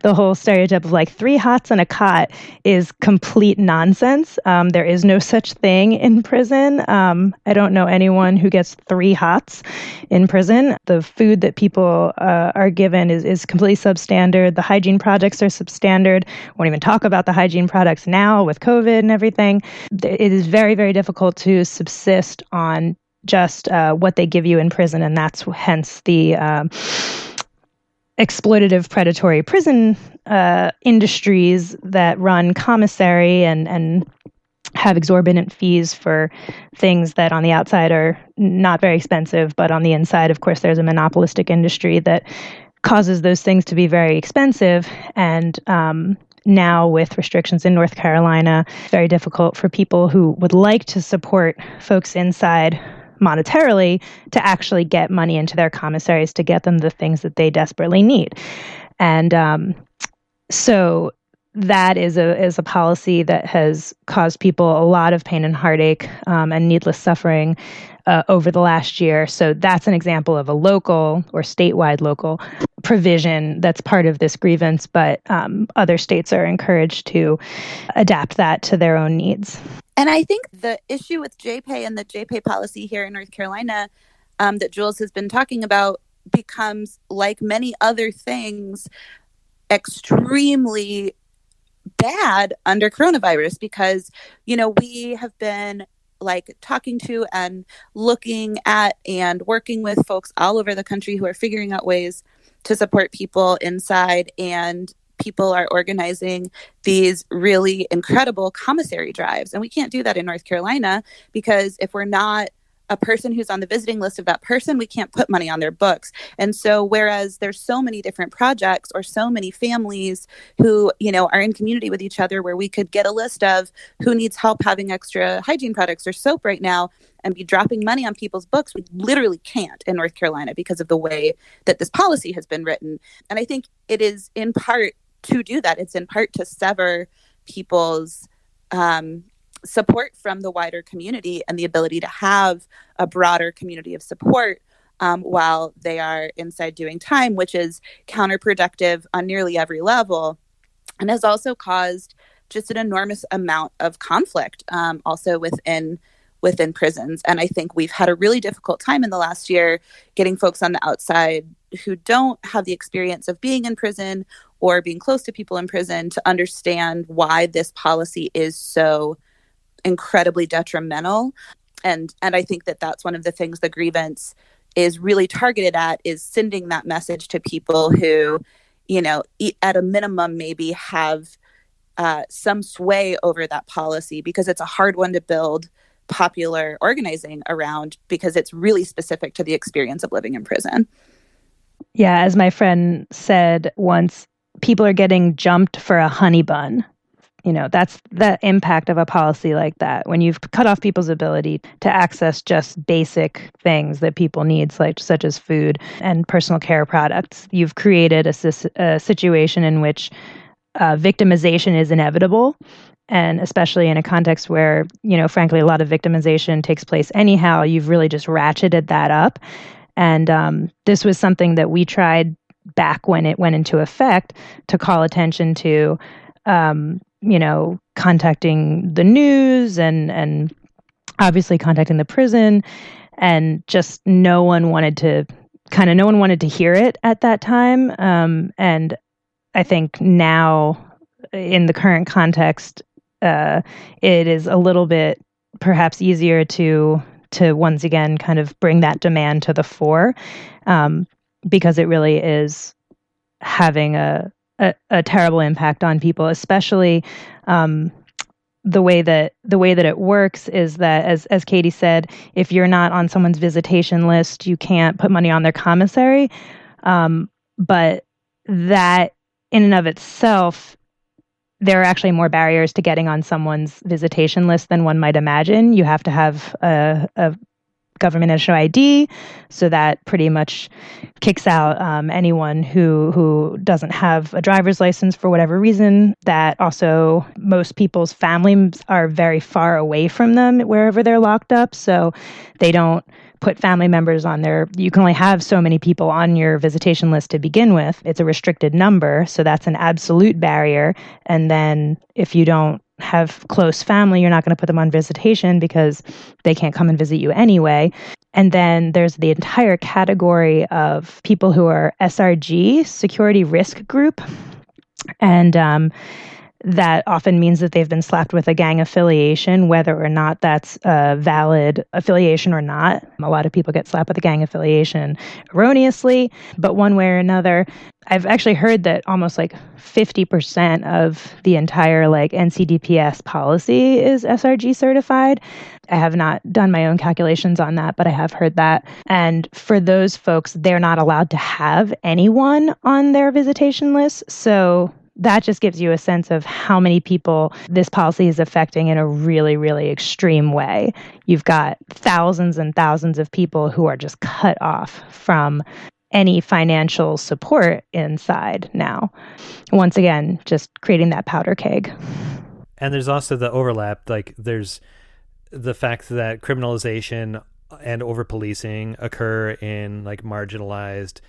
the whole stereotype of like 3 hots and a cot is complete nonsense. There is no such thing in prison. I don't know anyone who gets 3 hots in prison. The food that people are given is completely substandard. The hygiene products are substandard. Won't even talk about the hygiene products now with COVID and everything. It is very, very difficult to subsist on just what they give you in prison, and that's hence the exploitative predatory prison industries that run commissary and have exorbitant fees for things that on the outside are not very expensive, but on the inside, of course, there's a monopolistic industry that causes those things to be very expensive. And now with restrictions in North Carolina, very difficult for people who would like to support folks inside monetarily to actually get money into their commissaries to get them the things that they desperately need. And so that is a policy that has caused people a lot of pain and heartache and needless suffering over the last year. So that's an example of a local or statewide local provision that's part of this grievance, but other states are encouraged to adapt that to their own needs. And I think the issue with JPay and the JPay policy here in North Carolina that Jules has been talking about becomes, like many other things, extremely bad under coronavirus because, we have been talking to and looking at and working with folks all over the country who are figuring out ways to support people inside, and people are organizing these really incredible commissary drives. And we can't do that in North Carolina because if we're not a person who's on the visiting list of that person, we can't put money on their books. And so whereas there's so many different projects or so many families who, are in community with each other where we could get a list of who needs help having extra hygiene products or soap right now and be dropping money on people's books, we literally can't in North Carolina because of the way that this policy has been written. And I think it is in part to do that. It's in part to sever people's support from the wider community and the ability to have a broader community of support while they are inside doing time, which is counterproductive on nearly every level and has also caused just an enormous amount of conflict also within prisons. And I think we've had a really difficult time in the last year getting folks on the outside who don't have the experience of being in prison or being close to people in prison to understand why this policy is so incredibly detrimental. And I think that that's one of the things the grievance is really targeted at, is sending that message to people who, at a minimum maybe have some sway over that policy, because it's a hard one to build popular organizing around because it's really specific to the experience of living in prison. Yeah, as my friend said once, people are getting jumped for a honey bun. That's the impact of a policy like that. When you've cut off people's ability to access just basic things that people need, such as food and personal care products, you've created a situation in which victimization is inevitable. And especially in a context where, frankly, a lot of victimization takes place anyhow, you've really just ratcheted that up. And this was something that we tried back when it went into effect to call attention to, contacting the news and obviously contacting the prison, and just no one wanted to hear it at that time. And I think now in the current context, it is a little bit perhaps easier to once again kind of bring that demand to the fore, because it really is having a terrible impact on people, especially the way that it works is that, as Katie said, if you're not on someone's visitation list, you can't put money on their commissary. But that in and of itself, there are actually more barriers to getting on someone's visitation list than one might imagine. You have to have a government issued ID, so that pretty much kicks out anyone who doesn't have a driver's license for whatever reason. That also, most people's families are very far away from them wherever they're locked up, so they don't put family members on there. You can only have so many people on your visitation list to begin with. It's a restricted number, so that's an absolute barrier. And then if you don't have close family, you're not going to put them on visitation because they can't come and visit you anyway. And then there's the entire category of people who are SRG, security risk group. And that often means that they've been slapped with a gang affiliation, whether or not that's a valid affiliation or not. A lot of people get slapped with a gang affiliation erroneously, but one way or another. I've actually heard that almost 50% of the entire NCDPS policy is SRG certified. I have not done my own calculations on that, but I have heard that. And for those folks, they're not allowed to have anyone on their visitation list. So that just gives you a sense of how many people this policy is affecting in a really, really extreme way. You've got thousands and thousands of people who are just cut off from any financial support inside now. Once again, just creating that powder keg. And there's also the overlap. There's the fact that criminalization and over-policing occur in like marginalized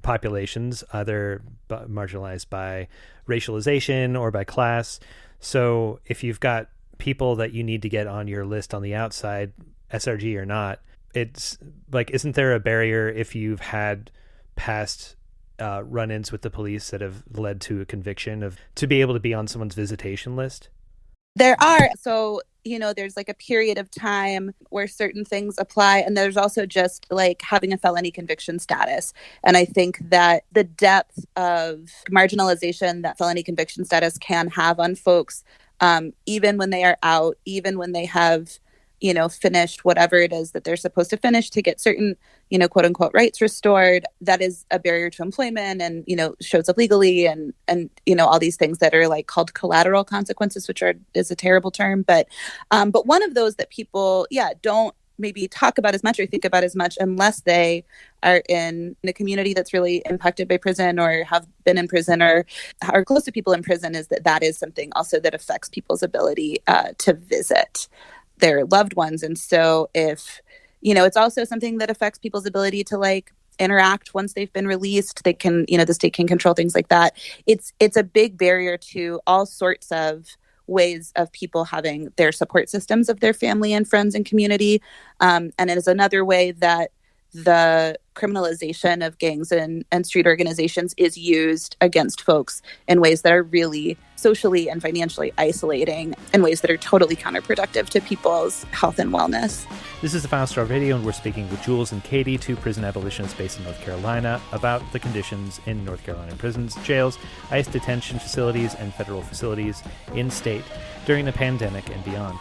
populations, either marginalized by racialization or by class. So if you've got people that you need to get on your list on the outside, SRG or not, it's like, isn't there a barrier if you've had past run-ins with the police that have led to a conviction to be able to be on someone's visitation list? There are. So, there's like a period of time where certain things apply. And there's also just like having a felony conviction status. And I think that the depth of marginalization that felony conviction status can have on folks, even when they are out, even when they have, finished whatever it is that they're supposed to finish to get certain, quote unquote rights restored, that is a barrier to employment and, shows up legally and, all these things that are like called collateral consequences, which is a terrible term. But one of those that people, don't maybe talk about as much or think about as much unless they are in a community that's really impacted by prison or have been in prison or are close to people in prison, is that is something also that affects people's ability to visit their loved ones. And so if, it's also something that affects people's ability to like interact once they've been released, they can, the state can control things like that. It's a big barrier to all sorts of ways of people having their support systems of their family and friends and community. And it is another way that the criminalization of gangs and street organizations is used against folks in ways that are really socially and financially isolating, in ways that are totally counterproductive to people's health and wellness. This is the Final Straw Radio, and we're speaking with Jules and Katie, two prison abolitionists based in North Carolina, about the conditions in North Carolina prisons, jails, ICE detention facilities, and federal facilities in state during the pandemic and beyond.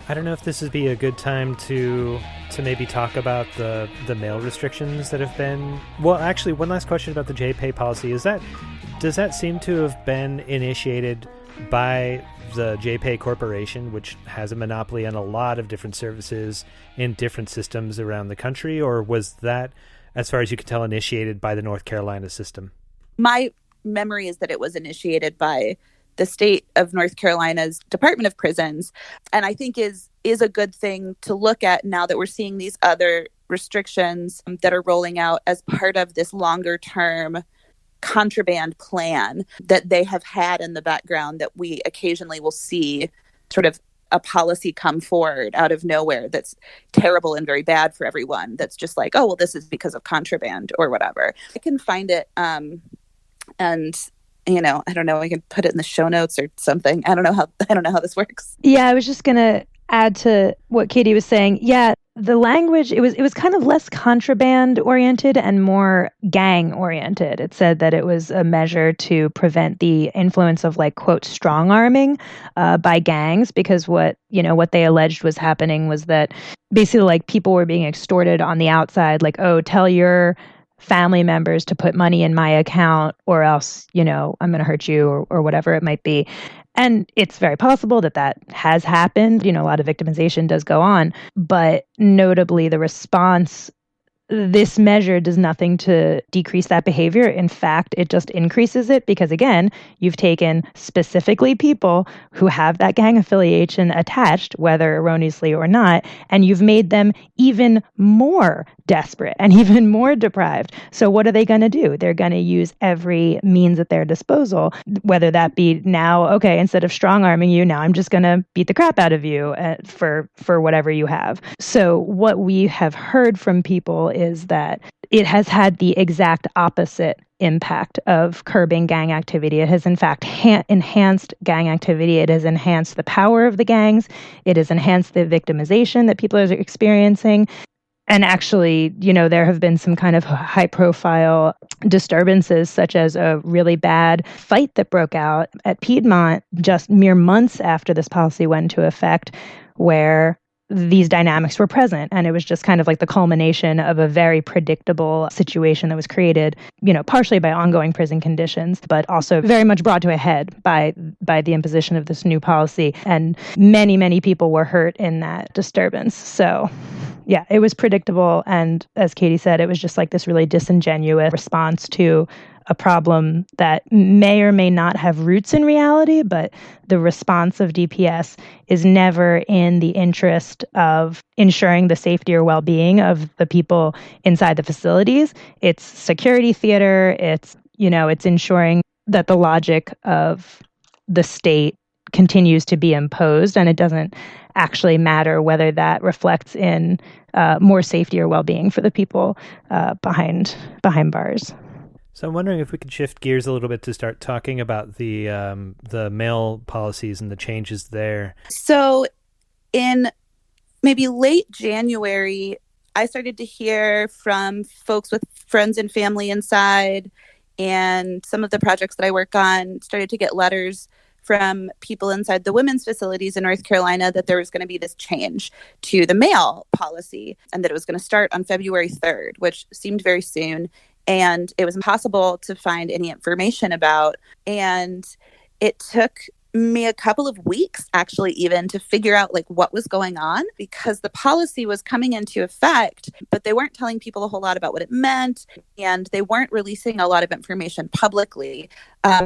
I don't know if this would be a good time to maybe talk about the mail restrictions that have been... Well, actually, one last question about the J-Pay policy. Does that seem to have been initiated by the J-Pay Corporation, which has a monopoly on a lot of different services in different systems around the country, or was that, as far as you can tell, initiated by the North Carolina system? My memory is that it was initiated by the state of North Carolina's Department of Prisons, and I think is a good thing to look at now that we're seeing these other restrictions that are rolling out as part of this longer term contraband plan that they have had in the background, that we occasionally will see sort of a policy come forward out of nowhere that's terrible and very bad for everyone. That's just like, oh, well, this is because of contraband or whatever. I can find it and I don't know, I can put it in the show notes or something. I don't know how this works. Yeah, I was just going to add to what Katie was saying. Yeah, the language, it was kind of less contraband oriented and more gang oriented. It said that it was a measure to prevent the influence of like, quote, strong arming by gangs, because what they alleged was happening was that basically like people were being extorted on the outside, like, oh, tell your family members to put money in my account or else, I'm going to hurt you or whatever it might be. And it's very possible that has happened. A lot of victimization does go on, but notably the response, this measure does nothing to decrease that behavior. In fact, it just increases it because, again, you've taken specifically people who have that gang affiliation attached, whether erroneously or not, and you've made them even more desperate and even more deprived. So what are they going to do? They're going to use every means at their disposal, whether that be now, okay, instead of strong arming you, now I'm just going to beat the crap out of you for whatever you have. So what we have heard from people is that it has had the exact opposite impact of curbing gang activity. It has, in fact, enhanced gang activity. It has enhanced the power of the gangs. It has enhanced the victimization that people are experiencing. And actually, there have been some kind of high-profile disturbances, such as a really bad fight that broke out at Piedmont just mere months after this policy went into effect, where these dynamics were present. And it was just kind of like the culmination of a very predictable situation that was created, partially by ongoing prison conditions, but also very much brought to a head by the imposition of this new policy. And many, many people were hurt in that disturbance. So yeah, it was predictable. And as Katie said, it was just like this really disingenuous response to a problem that may or may not have roots in reality, but the response of DPS is never in the interest of ensuring the safety or well-being of the people inside the facilities. It's security theater. It's ensuring that the logic of the state continues to be imposed, and it doesn't actually matter whether that reflects in more safety or well-being for the people behind bars. So I'm wondering if we could shift gears a little bit to start talking about the mail policies and the changes there. So in maybe late January, I started to hear from folks with friends and family inside, and some of the projects that I work on started to get letters from people inside the women's facilities in North Carolina that there was going to be this change to the mail policy and that it was going to start on February 3rd, which seemed very soon. And it was impossible to find any information about. And it took me a couple of weeks, actually, even to figure out what was going on, because the policy was coming into effect, but they weren't telling people a whole lot about what it meant, and they weren't releasing a lot of information publicly.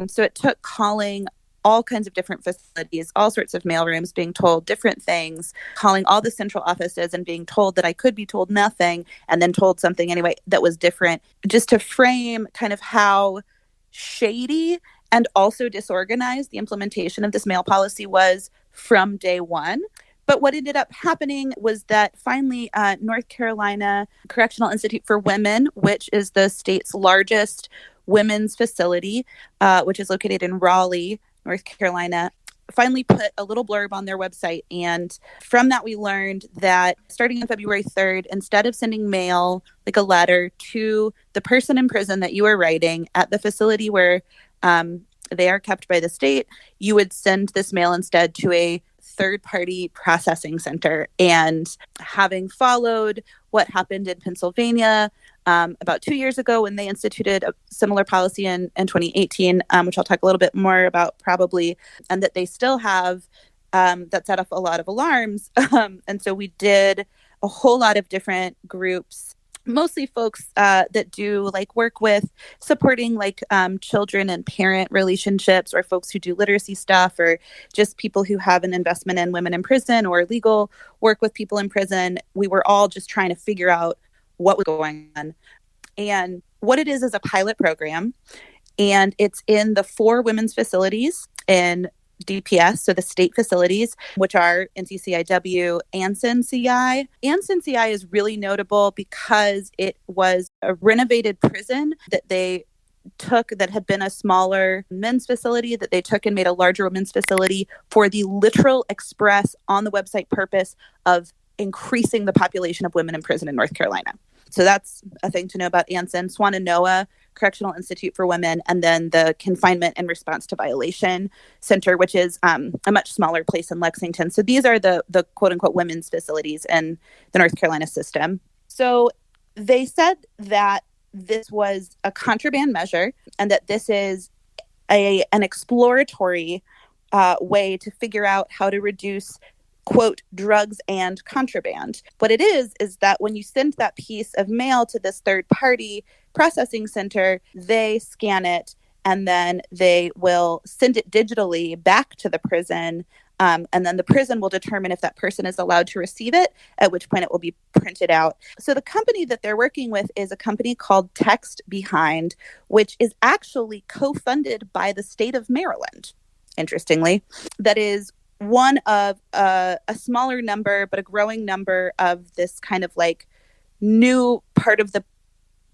So it took calling all kinds of different facilities, all sorts of mailrooms, being told different things, calling all the central offices and being told that I could be told nothing, and then told something anyway that was different, just to frame kind of how shady and also disorganized the implementation of this mail policy was from day one. But what ended up happening was that finally North Carolina Correctional Institute for Women, which is the state's largest women's facility, which is located in Raleigh, North Carolina, finally put a little blurb on their website. And from that, we learned that starting on February 3rd, instead of sending mail, like a letter to the person in prison that you were writing at the facility where they are kept by the state, you would send this mail instead to a third-party processing center. And having followed what happened in Pennsylvania about 2 years ago when they instituted a similar policy in 2018, which I'll talk a little bit more about probably, and that they still have, that set off a lot of alarms. And so we did a whole lot of different groups, mostly folks that do work with supporting children and parent relationships, or folks who do literacy stuff, or just people who have an investment in women in prison or legal work with people in prison. We were all just trying to figure out what was going on. And what it is a pilot program, and it's in the 4 women's facilities in DPS, so the state facilities, which are NCCIW, Anson CI. Anson CI is really notable because it was a renovated prison that they took, that had been a smaller men's facility, that they took and made a larger women's facility for the literal express on the website purpose of increasing the population of women in prison in North Carolina. So that's a thing to know about Anson. Swannanoa Correctional Institute for Women, and then the Confinement and Response to Violation Center, which is a much smaller place in Lexington. So these are the quote-unquote women's facilities in the North Carolina system. So they said that this was a contraband measure, and that this is an exploratory way to figure out how to reduce, quote, drugs and contraband. What it is that when you send that piece of mail to this third party processing center, they scan it, and then they will send it digitally back to the prison. And then the prison will determine if that person is allowed to receive it, at which point it will be printed out. So the company that they're working with is a company called Text Behind, which is actually co-funded by the state of Maryland, interestingly. That is one of a smaller number, but a growing number of this kind of new part of the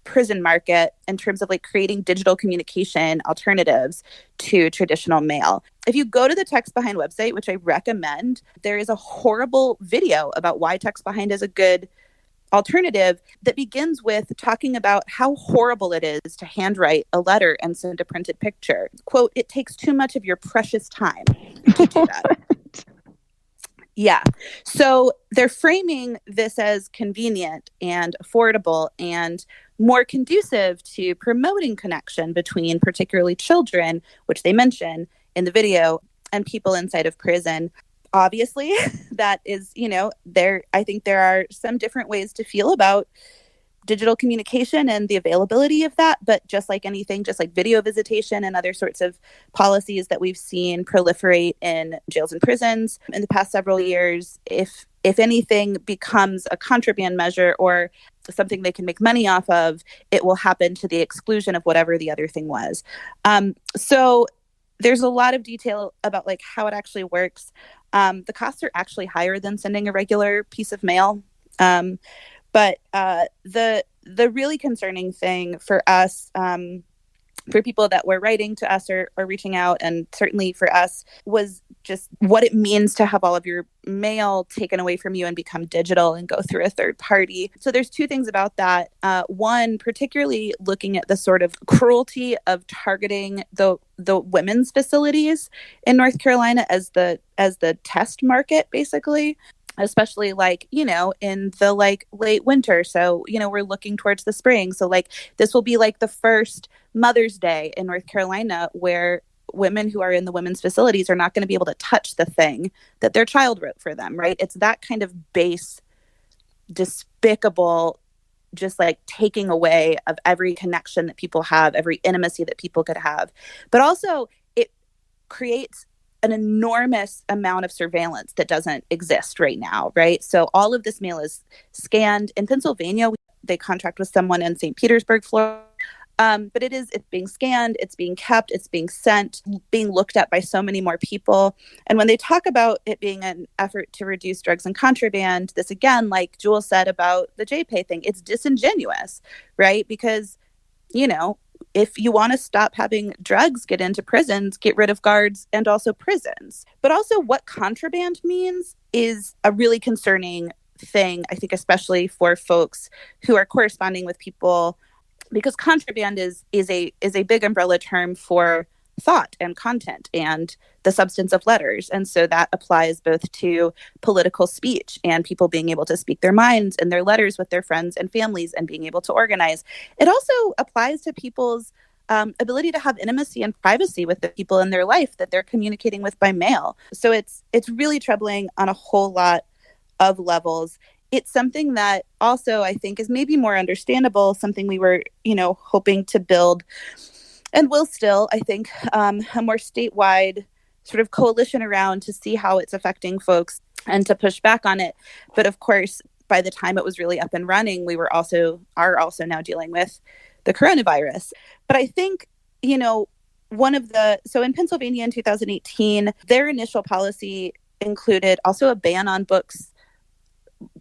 prison market in terms of creating digital communication alternatives to traditional mail. If you go to the Text Behind website, which I recommend, there is a horrible video about why Text Behind is a good alternative that begins with talking about how horrible it is to handwrite a letter and send a printed picture. Quote, "It takes too much of your precious time to do that." Yeah. So they're framing this as convenient and affordable and more conducive to promoting connection between particularly children, which they mention in the video, and people inside of prison. Obviously, that is, I think there are some different ways to feel about digital communication and the availability of that. But just like anything, just like video visitation and other sorts of policies that we've seen proliferate in jails and prisons in the past several years, if anything becomes a contraband measure or something they can make money off of, it will happen to the exclusion of whatever the other thing was. So there's a lot of detail about like how it actually works. The costs are actually higher than sending a regular piece of mail. But the really concerning thing for us, for people that were writing to us or reaching out, and certainly for us, was just what it means to have all of your mail taken away from you and become digital and go through a third party. So there's two things about that. One, particularly looking at the sort of cruelty of targeting the women's facilities in North Carolina as the test market, basically. Especially like, you know, in the like late winter. So, you know, we're looking towards the spring. So like this will be like the first Mother's Day in North Carolina where women who are in the women's facilities are not going to be able to touch the thing that their child wrote for them, right? It's that kind of base, despicable, just like taking away of every connection that people have, every intimacy that people could have. But also it creates an enormous amount of surveillance that doesn't exist right now, right? So all of this mail is scanned. In Pennsylvania, they contract with someone in St. Petersburg, Florida. But it's being scanned, it's being kept, it's being sent, being looked at by so many more people. And when they talk about it being an effort to reduce drugs and contraband, this again, like Jules said about the JPay thing, it's disingenuous, right? Because, you know, if you want to stop having drugs get into prisons, get rid of guards and also prisons. But also what contraband means is a really concerning thing, I think, especially for folks who are corresponding with people, because contraband is a big umbrella term for thought and content and the substance of letters. And so that applies both to political speech and people being able to speak their minds and their letters with their friends and families and being able to organize. It also applies to people's ability to have intimacy and privacy with the people in their life that they're communicating with by mail. So it's really troubling on a whole lot of levels. It's something that also I think is maybe more understandable, something we were, you know, hoping to build and will still, I think, a more statewide sort of coalition around to see how it's affecting folks and to push back on it. But of course, by the time it was really up and running, we are also now dealing with the coronavirus. But I think, you know, so in Pennsylvania in 2018, their initial policy included also a ban on books,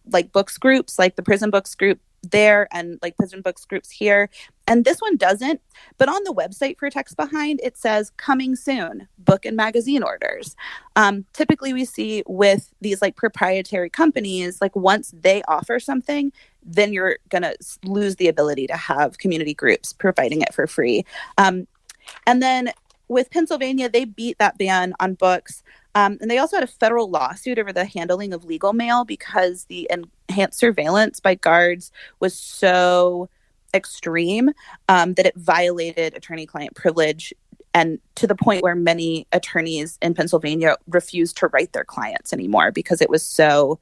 like books groups, like the prison books group there and like prison books groups here. And this one doesn't. But on the website for Text Behind, it says coming soon, book and magazine orders. Typically we see with these like proprietary companies, like once they offer something, then you're going to lose the ability to have community groups providing it for free. And then with Pennsylvania, they beat that ban on books. And they also had a federal lawsuit over the handling of legal mail because the enhanced surveillance by guards was so extreme that it violated attorney-client privilege, and to the point where many attorneys in Pennsylvania refused to write their clients anymore because it was so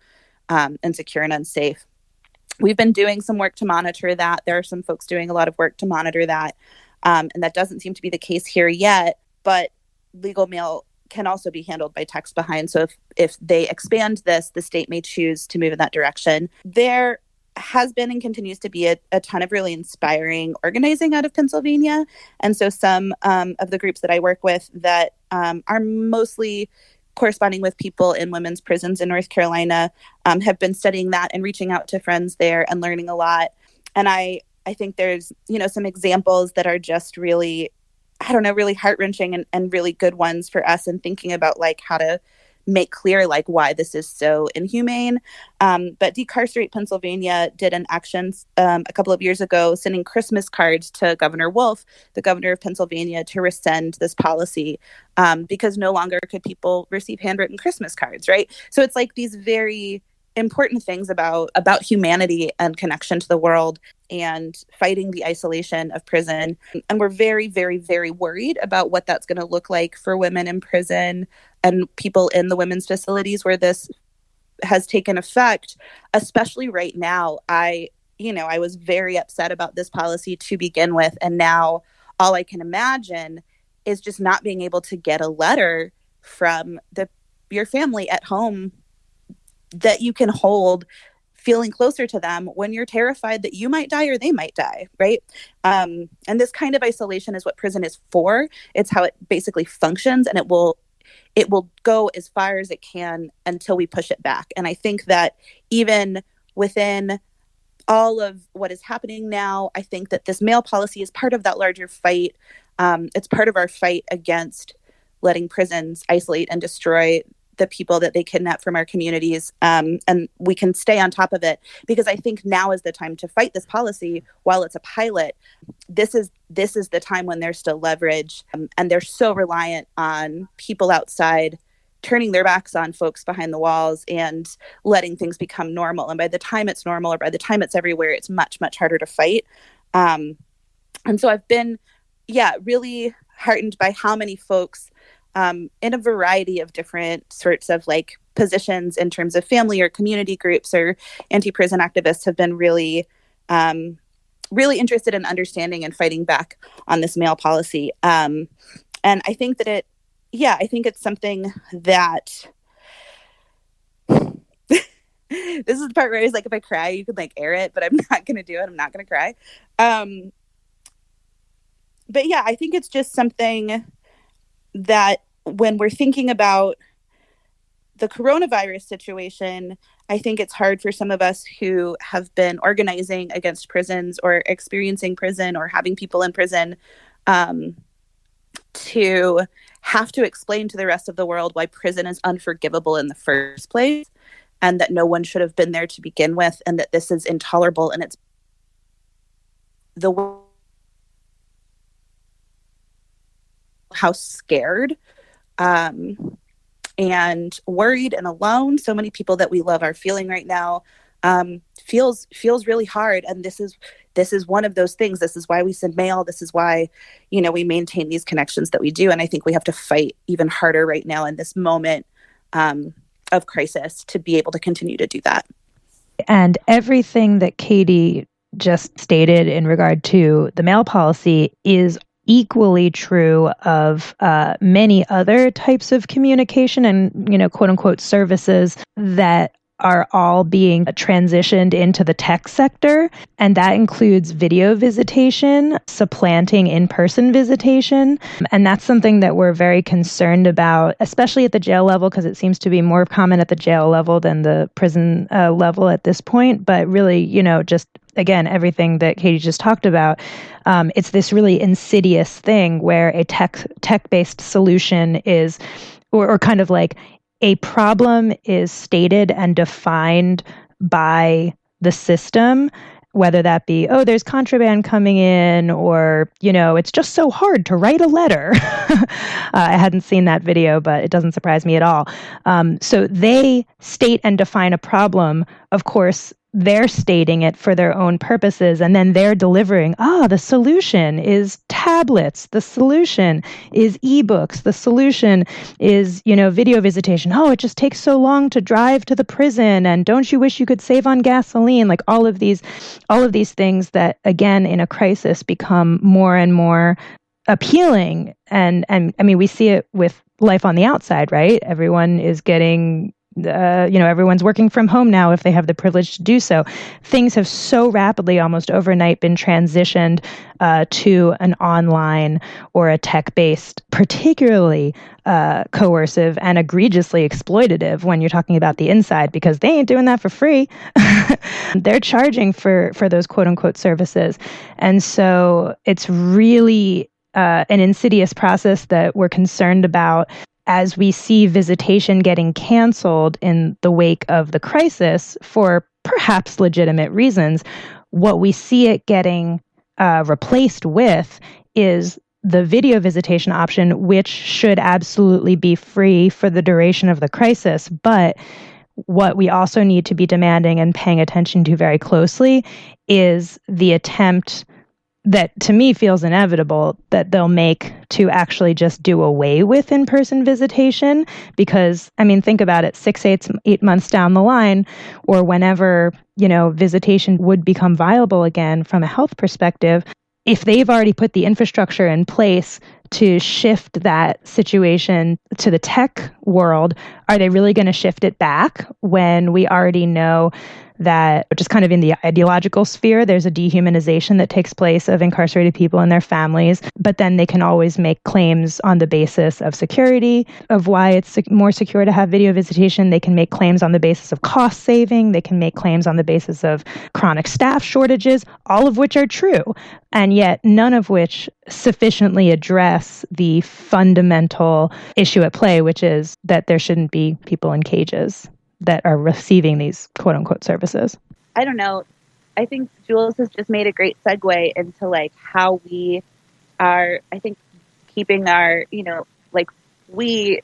insecure and unsafe. We've been doing some work to monitor that. There are some folks doing a lot of work to monitor that. And that doesn't seem to be the case here yet, but legal mail can also be handled by Text Behind. So if they expand this, the state may choose to move in that direction. There has been and continues to be a ton of really inspiring organizing out of Pennsylvania. And so some of the groups that I work with that are mostly corresponding with people in women's prisons in North Carolina have been studying that and reaching out to friends there and learning a lot. And I think there's, you know, some examples that are just really, I don't know, really heart-wrenching and really good ones for us in thinking about like how to make clear like why this is so inhumane. But Decarcerate Pennsylvania did an action a couple of years ago, sending Christmas cards to Governor Wolf, the governor of Pennsylvania, to rescind this policy because no longer could people receive handwritten Christmas cards, right? So it's like these very important things about humanity and connection to the world and fighting the isolation of prison. And we're very, very, very worried about what that's going to look like for women in prison and people in the women's facilities where this has taken effect, especially right now. I I was very upset about this policy to begin with. And now all I can imagine is just not being able to get a letter from your family at home that you can hold, feeling closer to them when you're terrified that you might die or they might die, right? And this kind of isolation is what prison is for. It's how it basically functions, and it will go as far as it can until we push it back. And I think that even within all of what is happening now, I think that this mail policy is part of that larger fight. It's part of our fight against letting prisons isolate and destroy the people that they kidnap from our communities. And we can stay on top of it, because I think now is the time to fight this policy while it's a pilot. This is the time when there's still leverage, and they're so reliant on people outside turning their backs on folks behind the walls and letting things become normal. And by the time it's normal, or by the time it's everywhere, it's much, much harder to fight. And so I've been, really heartened by how many folks in a variety of different sorts of like positions in terms of family or community groups or anti-prison activists have been really, really interested in understanding and fighting back on this mail policy. And I think that I think it's something that this is the part where I was like, if I cry, you could like air it, but I'm not going to do it. I'm not going to cry. But I think it's just something that when we're thinking about the coronavirus situation, I think it's hard for some of us who have been organizing against prisons or experiencing prison or having people in prison to have to explain to the rest of the world why prison is unforgivable in the first place, and that no one should have been there to begin with, and that this is intolerable. And it's how scared and worried and alone so many people that we love are feeling right now. Feels really hard. And this is one of those things. This is why we send mail. This is why, we maintain these connections that we do. And I think we have to fight even harder right now in this moment of crisis to be able to continue to do that. And everything that Katie just stated in regard to the mail policy is equally true of many other types of communication and, quote unquote, services that are all being transitioned into the tech sector. And that includes video visitation, supplanting in-person visitation. And that's something that we're very concerned about, especially at the jail level, because it seems to be more common at the jail level than the prison level at this point. But really, just again, everything that Katie just talked about, it's this really insidious thing where a tech-based solution is, or kind of like, a problem is stated and defined by the system, whether that be, there's contraband coming in, or, it's just so hard to write a letter. I hadn't seen that video, but it doesn't surprise me at all. So they state and define a problem. Of course, they're stating it for their own purposes, and then they're delivering, the solution is tablets. The solution is ebooks. The solution is, video visitation. Oh, it just takes so long to drive to the prison. And don't you wish you could save on gasoline? Like all of these things that, again, in a crisis become more and more appealing. And I mean, we see it with life on the outside, right? Everyone is getting everyone's working from home now if they have the privilege to do so. Things have so rapidly, almost overnight, been transitioned to an online or a tech-based, particularly coercive and egregiously exploitative when you're talking about the inside, because they ain't doing that for free. They're charging for those quote-unquote services. And so it's really an insidious process that we're concerned about. As we see visitation getting canceled in the wake of the crisis for perhaps legitimate reasons, what we see it getting replaced with is the video visitation option, which should absolutely be free for the duration of the crisis. But what we also need to be demanding and paying attention to very closely is the attempt that to me feels inevitable that they'll make to actually just do away with in-person visitation. Because, I mean, think about it, 8 months down the line, or whenever, visitation would become viable again from a health perspective, if they've already put the infrastructure in place to shift that situation to the tech world, are they really going to shift it back when we already know that, just kind of in the ideological sphere, there's a dehumanization that takes place of incarcerated people and their families, but then they can always make claims on the basis of security, of why it's more secure to have video visitation. They can make claims on the basis of cost saving. They can make claims on the basis of chronic staff shortages, all of which are true, and yet none of which sufficiently address the fundamental issue at play, which is that there shouldn't be people in cages that are receiving these quote unquote services. I don't know. I think Jules has just made a great segue into like how we are, I think, keeping our, we,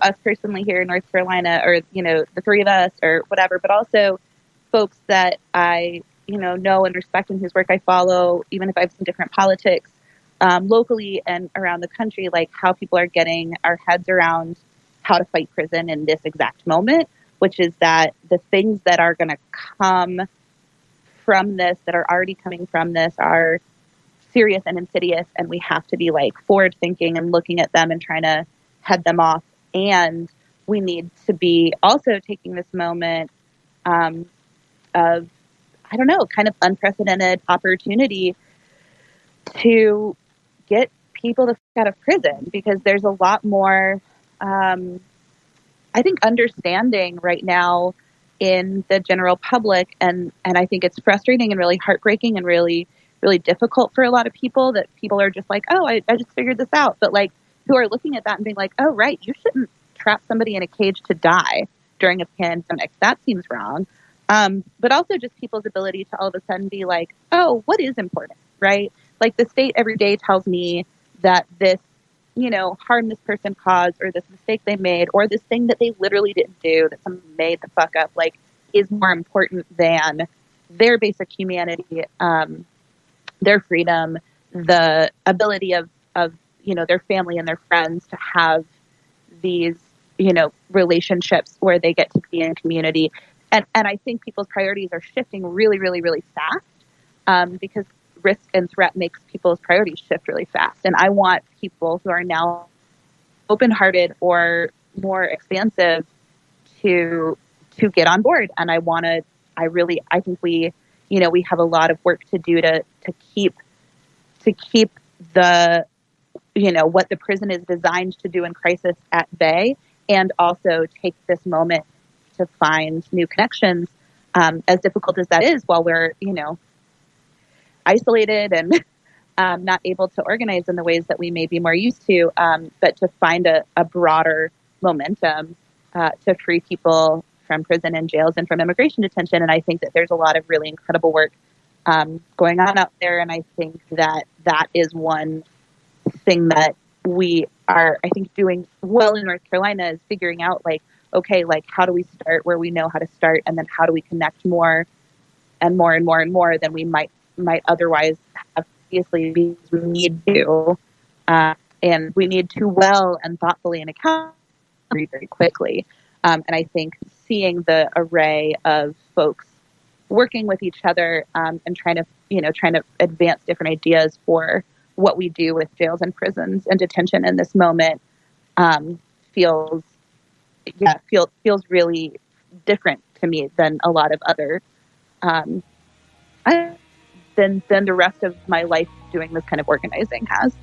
us personally here in North Carolina, or, the three of us or whatever, but also folks that I, know and respect and whose work I follow, even if I have some different politics, locally and around the country, like how people are getting our heads around how to fight prison in this exact moment, which is that the things that are going to come from this, that are already coming from this, are serious and insidious, and we have to be like forward thinking and looking at them and trying to head them off. And we need to be also taking this moment of, I don't know, kind of unprecedented opportunity to get people to out of prison, because there's a lot more I think understanding right now in the general public, and I think it's frustrating and really heartbreaking and really, really difficult for a lot of people, that people are just like, oh, I just figured this out. But like, who are looking at that and being like, oh, right, you shouldn't trap somebody in a cage to die during a pandemic. That seems wrong. But also just people's ability to all of a sudden be like, oh, what is important, right? Like the state every day tells me that this, harm this person caused, or this mistake they made, or this thing that they literally didn't do, that someone made the fuck up, like, is more important than their basic humanity, their freedom, the ability of their family and their friends to have these, relationships where they get to be in community. And I think people's priorities are shifting really, really, really fast, because risk and threat makes people's priorities shift really fast. And I want people who are now open-hearted or more expansive to get on board. And I think we have a lot of work to do to keep the, what the prison is designed to do in crisis at bay, and also take this moment to find new connections, as difficult as that is, while we're, isolated and not able to organize in the ways that we may be more used to, but to find a broader momentum to free people from prison and jails and from immigration detention. And I think that there's a lot of really incredible work going on out there. And I think that is one thing that we are, I think, doing well in North Carolina, is figuring out like, okay, like how do we start where we know how to start, and then how do we connect more and more and more and more than we might otherwise have previously, because we need to, and we need to well and thoughtfully and account very, very quickly. And I think seeing the array of folks working with each other, and trying to advance different ideas for what we do with jails and prisons and detention in this moment, feels really different to me than a lot of other, than the rest of my life doing this kind of organizing has.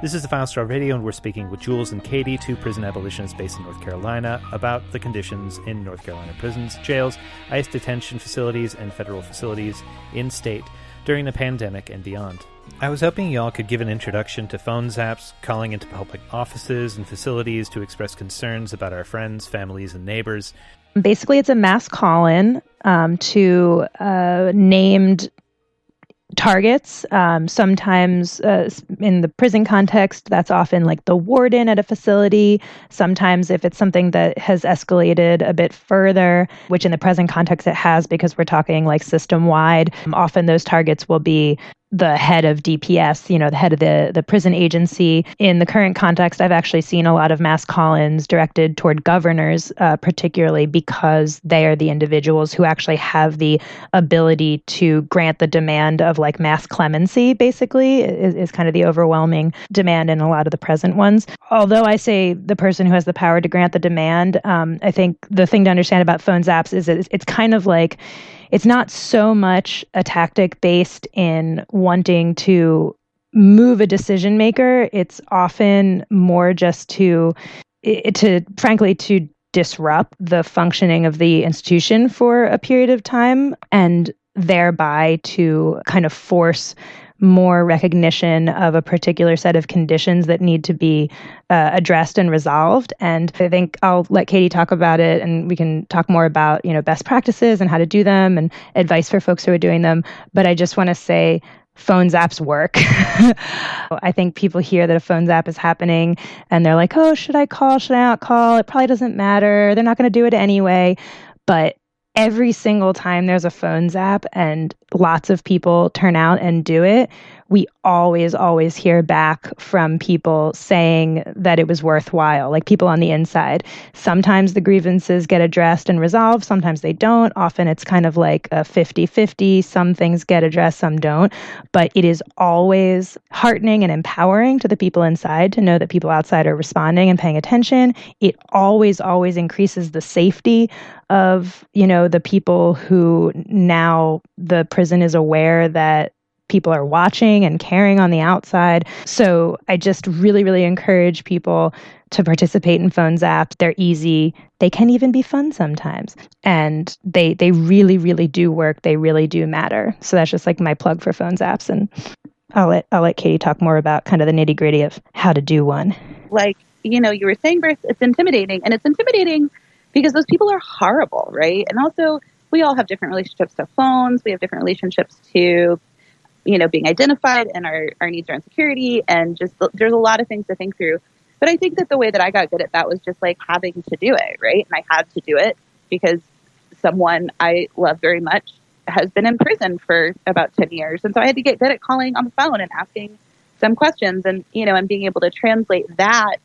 This is the Final Straw Radio, and we're speaking with Jules and Katie, two prison abolitionists based in North Carolina, about the conditions in North Carolina prisons, jails, ICE detention facilities, and federal facilities in state during the pandemic and beyond. I was hoping y'all could give an introduction to phone zaps, calling into public offices and facilities to express concerns about our friends, families, and neighbors. Basically, it's a mass call-in to named targets. Sometimes in the prison context, that's often like the warden at a facility. Sometimes if it's something that has escalated a bit further, which in the present context it has because we're talking like system-wide, often those targets will be the head of DPS, the head of the prison agency. In the current context, I've actually seen a lot of mass call-ins directed toward governors, particularly because they are the individuals who actually have the ability to grant the demand of like mass clemency, basically, is kind of the overwhelming demand in a lot of the present ones. Although I say the person who has the power to grant the demand, I think the thing to understand about phone zaps is that it's kind of like, it's not so much a tactic based in wanting to move a decision maker. It's often more just to frankly, to disrupt the functioning of the institution for a period of time, and thereby to kind of force more recognition of a particular set of conditions that need to be addressed and resolved. And I think I'll let Katie talk about it, and we can talk more about, best practices and how to do them and advice for folks who are doing them. But I just want to say phone zaps work. I think people hear that a phone zap is happening and they're like, oh, should I call? Should I not call? It probably doesn't matter. They're not going to do it anyway. But every single time there's a phone zap and lots of people turn out and do it, we always hear back from people saying that it was worthwhile, like people on the inside. Sometimes the grievances get addressed and resolved. Sometimes they don't. Often it's kind of like a 50-50. Some things get addressed, some don't. But it is always heartening and empowering to the people inside to know that people outside are responding and paying attention. It always increases the safety of, the people who now the prison is aware that people are watching and caring on the outside. So I just really encourage people to participate in phone zaps. They're easy. They can even be fun sometimes. And they really do work. They really do matter. So that's just like my plug for phone zaps. And I'll let Katie talk more about kind of the nitty-gritty of how to do one. Like, you were saying, Bert, it's intimidating. And it's intimidating because those people are horrible, right? And also, we all have different relationships to phones. We have different relationships to being identified and our needs around security, and just there's a lot of things to think through. But I think that the way that I got good at that was just like having to do it, right? And I had to do it because someone I love very much has been in prison for about 10 years. And so I had to get good at calling on the phone and asking some questions and, and being able to translate that,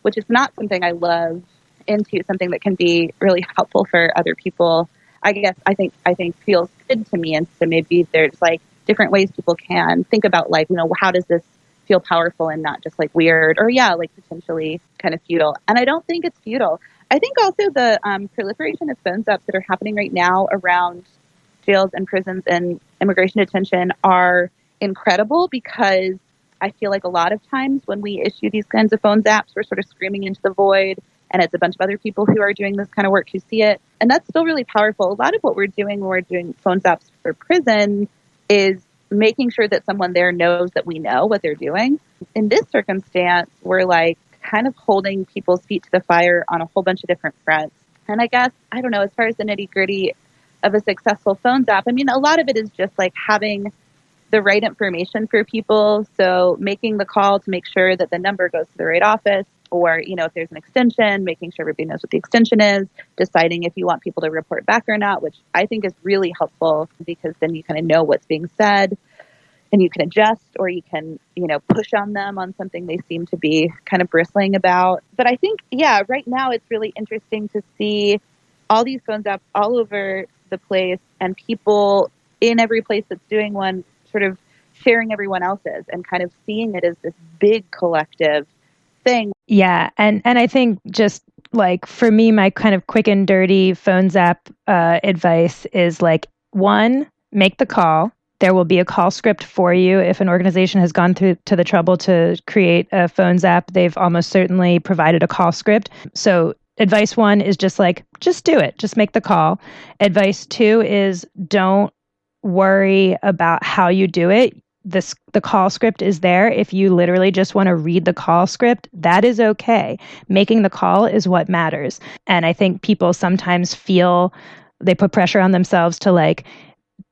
which is not something I love, into something that can be really helpful for other people. I think feels good to me. And so maybe there's like different ways people can think about like, how does this feel powerful and not just like weird or like potentially kind of futile. And I don't think it's futile. I think also the proliferation of phone zaps that are happening right now around jails and prisons and immigration detention are incredible, because I feel like a lot of times when we issue these kinds of phone zaps, we're sort of screaming into the void, and it's a bunch of other people who are doing this kind of work who see it. And that's still really powerful. A lot of what we're doing when we're doing phone zaps for prison is making sure that someone there knows that we know what they're doing. In this circumstance, we're like kind of holding people's feet to the fire on a whole bunch of different fronts. And I guess, I don't know, as far as the nitty gritty of a successful phone zap, I mean, a lot of it is just like having the right information for people. So making the call to make sure that the number goes to the right office, or, if there's an extension, making sure everybody knows what the extension is, deciding if you want people to report back or not, which I think is really helpful, because then you kind of know what's being said and you can adjust, or you can, push on them on something they seem to be kind of bristling about. But I think, right now it's really interesting to see all these phone zaps all over the place, and people in every place that's doing one sort of sharing everyone else's and kind of seeing it as this big collective thing. Yeah. And I think just like for me, my kind of quick and dirty phone zap advice is like, 1, make the call. There will be a call script for you. If an organization has gone through to the trouble to create a phone zap, they've almost certainly provided a call script. So advice 1 is just do it. Just make the call. Advice 2 is don't worry about how you do it. The call script is there. If you literally just want to read the call script, that is okay. Making the call is what matters. And I think people sometimes feel they put pressure on themselves to like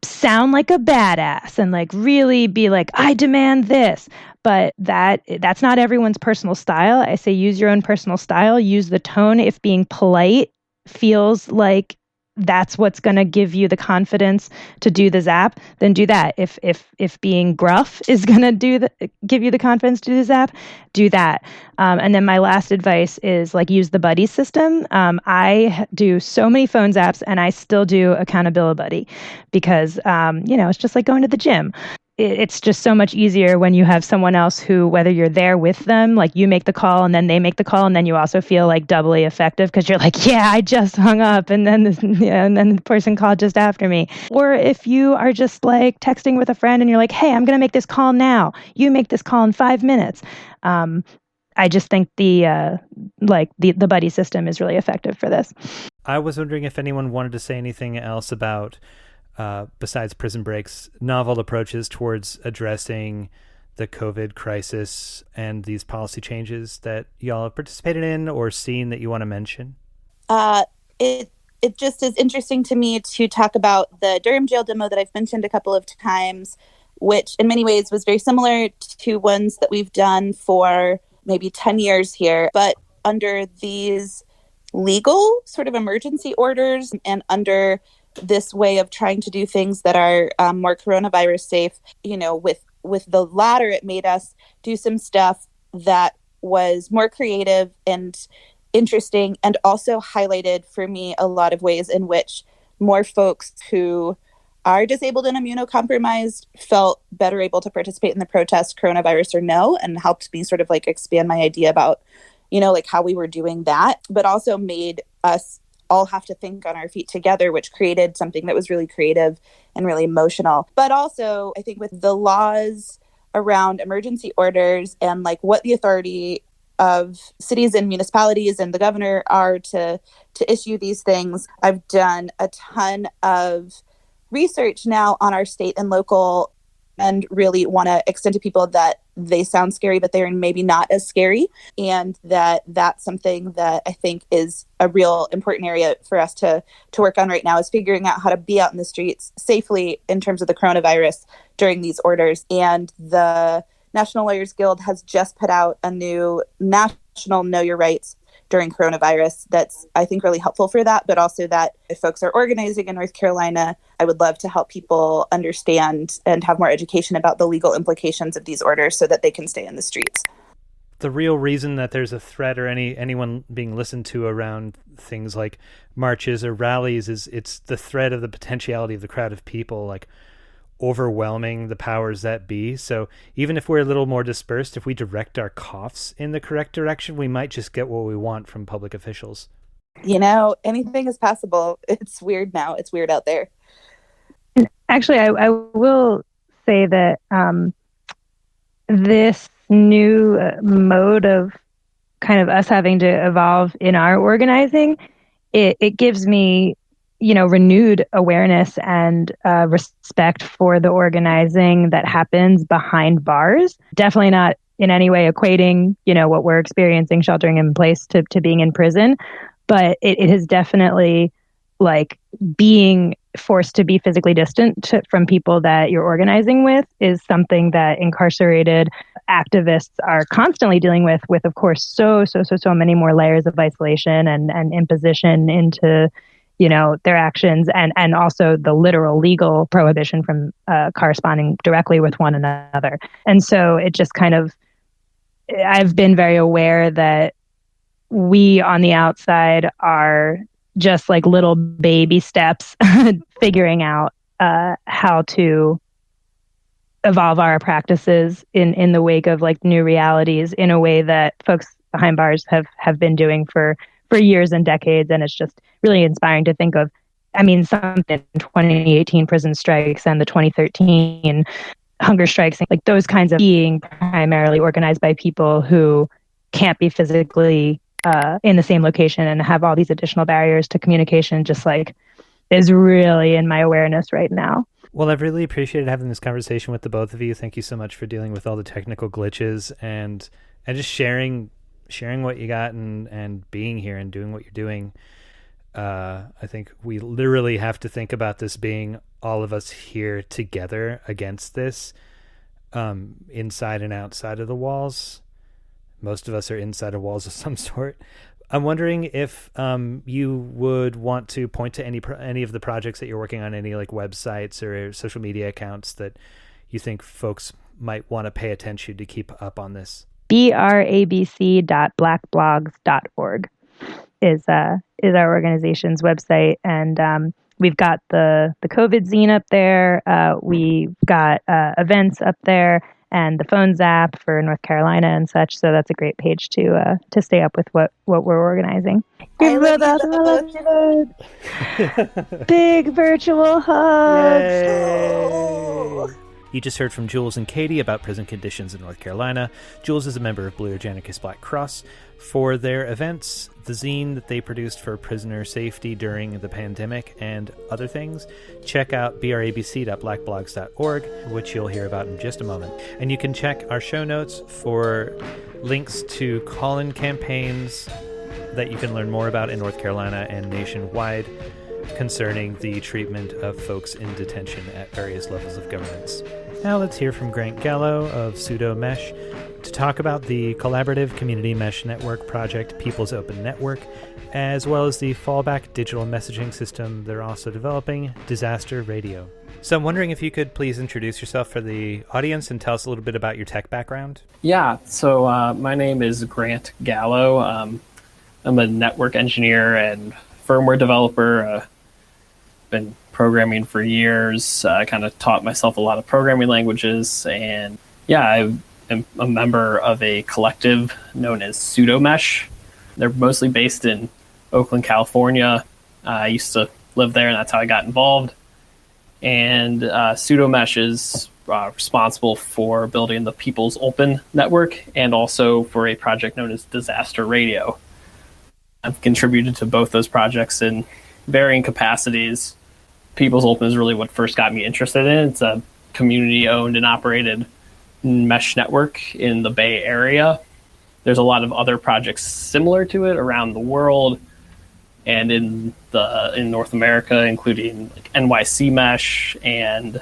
sound like a badass and like really be like, I demand this. But that's not everyone's personal style. I say use your own personal style, use the tone. If being polite feels like that's what's going to give you the confidence to do the zap, then do that. If being gruff is going to give you the confidence to do the zap, do that. And then my last advice is like use the buddy system. I do so many phone zaps, and I still do accountability buddy because it's just like going to the gym. It's just so much easier when you have someone else who, whether you're there with them, like you make the call and then they make the call, and then you also feel like doubly effective because you're like, yeah, I just hung up, and then the person called just after me. Or if you are just like texting with a friend and you're like, hey, I'm going to make this call now. You make this call in 5 minutes. I just think the buddy system is really effective for this. I was wondering if anyone wanted to say anything else about besides Prison Break's novel approaches towards addressing the COVID crisis and these policy changes that y'all have participated in or seen that you want to mention? It just is interesting to me to talk about the Durham jail demo that I've mentioned a couple of times, which in many ways was very similar to ones that we've done for maybe 10 years here, but under these legal sort of emergency orders and under this way of trying to do things that are more coronavirus safe. With the latter, it made us do some stuff that was more creative and interesting, and also highlighted for me a lot of ways in which more folks who are disabled and immunocompromised felt better able to participate in the protest, coronavirus or no, and helped me sort of like expand my idea about, like how we were doing that, but also made us all have to think on our feet together, which created something that was really creative and really emotional. But also, I think with the laws around emergency orders and like what the authority of cities and municipalities and the governor are to issue these things, I've done a ton of research now on our state and local, and really want to extend to people that they sound scary, but they're maybe not as scary. And that's something that I think is a real important area for us to work on right now, is figuring out how to be out in the streets safely in terms of the coronavirus during these orders. And the National Lawyers Guild has just put out a new national Know Your Rights during coronavirus that's, I think, really helpful for that, but also that if folks are organizing in North Carolina, I would love to help people understand and have more education about the legal implications of these orders so that they can stay in the streets. The real reason that there's a threat or anyone being listened to around things like marches or rallies is it's the threat of the potentiality of the crowd of people, like overwhelming the powers that be. So even if we're a little more dispersed, if we direct our coughs in the correct direction, we might just get what we want from public officials. Anything is possible. It's weird now. It's weird out there. Actually, I will say that this new mode of kind of us having to evolve in our organizing, it gives me renewed awareness and respect for the organizing that happens behind bars. Definitely not in any way equating, what we're experiencing sheltering in place to being in prison. But it is definitely like being forced to be physically distant from people that you're organizing with is something that incarcerated activists are constantly dealing with of course, so many more layers of isolation and imposition into their actions, and also the literal legal prohibition from corresponding directly with one another. And so it just kind of, I've been very aware that we on the outside are just like little baby steps figuring out how to evolve our practices in the wake of like new realities in a way that folks behind bars have been doing for years and decades. And it's just really inspiring to think of, something 2018 prison strikes and the 2013 hunger strikes, like those kinds of being primarily organized by people who can't be physically in the same location and have all these additional barriers to communication, just like is really in my awareness right now. Well, I've really appreciated having this conversation with the both of you. Thank you so much for dealing with all the technical glitches and just sharing what you got and being here and doing what you're doing. I think we literally have to think about this being all of us here together against this, inside and outside of the walls. Most of us are inside of walls of some sort. I'm wondering if you would want to point to any of the projects that you're working on, any like websites or social media accounts that you think folks might want to pay attention to keep up on this. brabc.blackblogs.org is our organization's website, and we've got the COVID zine up there. We've got events up there, and the phones app for North Carolina and such. So that's a great page to stay up with what we're organizing. Big virtual hugs. Yay. You just heard from Jules and Katie about prison conditions in North Carolina. Jules is a member of Blue Ridge Anarchist Black Cross. For their events, the zine that they produced for prisoner safety during the pandemic and other things, check out brabc.blackblogs.org, which you'll hear about in just a moment. And you can check our show notes for links to call-in campaigns that you can learn more about in North Carolina and nationwide concerning the treatment of folks in detention at various levels of governance. Now let's hear from Grant Gallo of Sudo Mesh to talk about the collaborative community mesh network project People's Open Network, as well as the fallback digital messaging system they're also developing, Disaster Radio. So I'm wondering if you could please introduce yourself for the audience and tell us a little bit about your tech background. Yeah, so my name is Grant Gallo. I'm a network engineer and firmware developer. Been programming for years. I kind of taught myself a lot of programming languages, and yeah, I am a member of a collective known as Sudo Mesh. They're mostly based in Oakland, California. I used to live there, and that's how I got involved. And Sudo Mesh is responsible for building the People's Open Network and also for a project known as Disaster Radio. I've contributed to both those projects in varying capacities. People's Open is really what first got me interested in it. It's a community-owned and operated mesh network in the Bay Area. There's a lot of other projects similar to it around the world and in North America, including like NYC Mesh and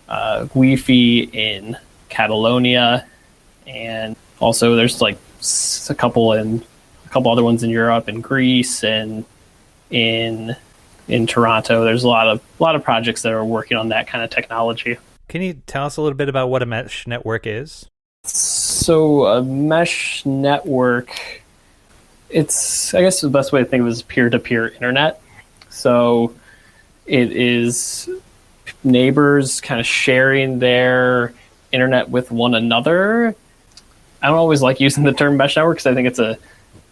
Wi-Fi in Catalonia, and also there's like a couple other ones in Europe and Greece and in Toronto. There's a lot of projects that are working on that kind of technology. Can you tell us a little bit about what a mesh network is? So a mesh network, I guess the best way to think of it is peer-to-peer internet. So it is neighbors kind of sharing their internet with one another. I don't always like using the term mesh network because I think it's a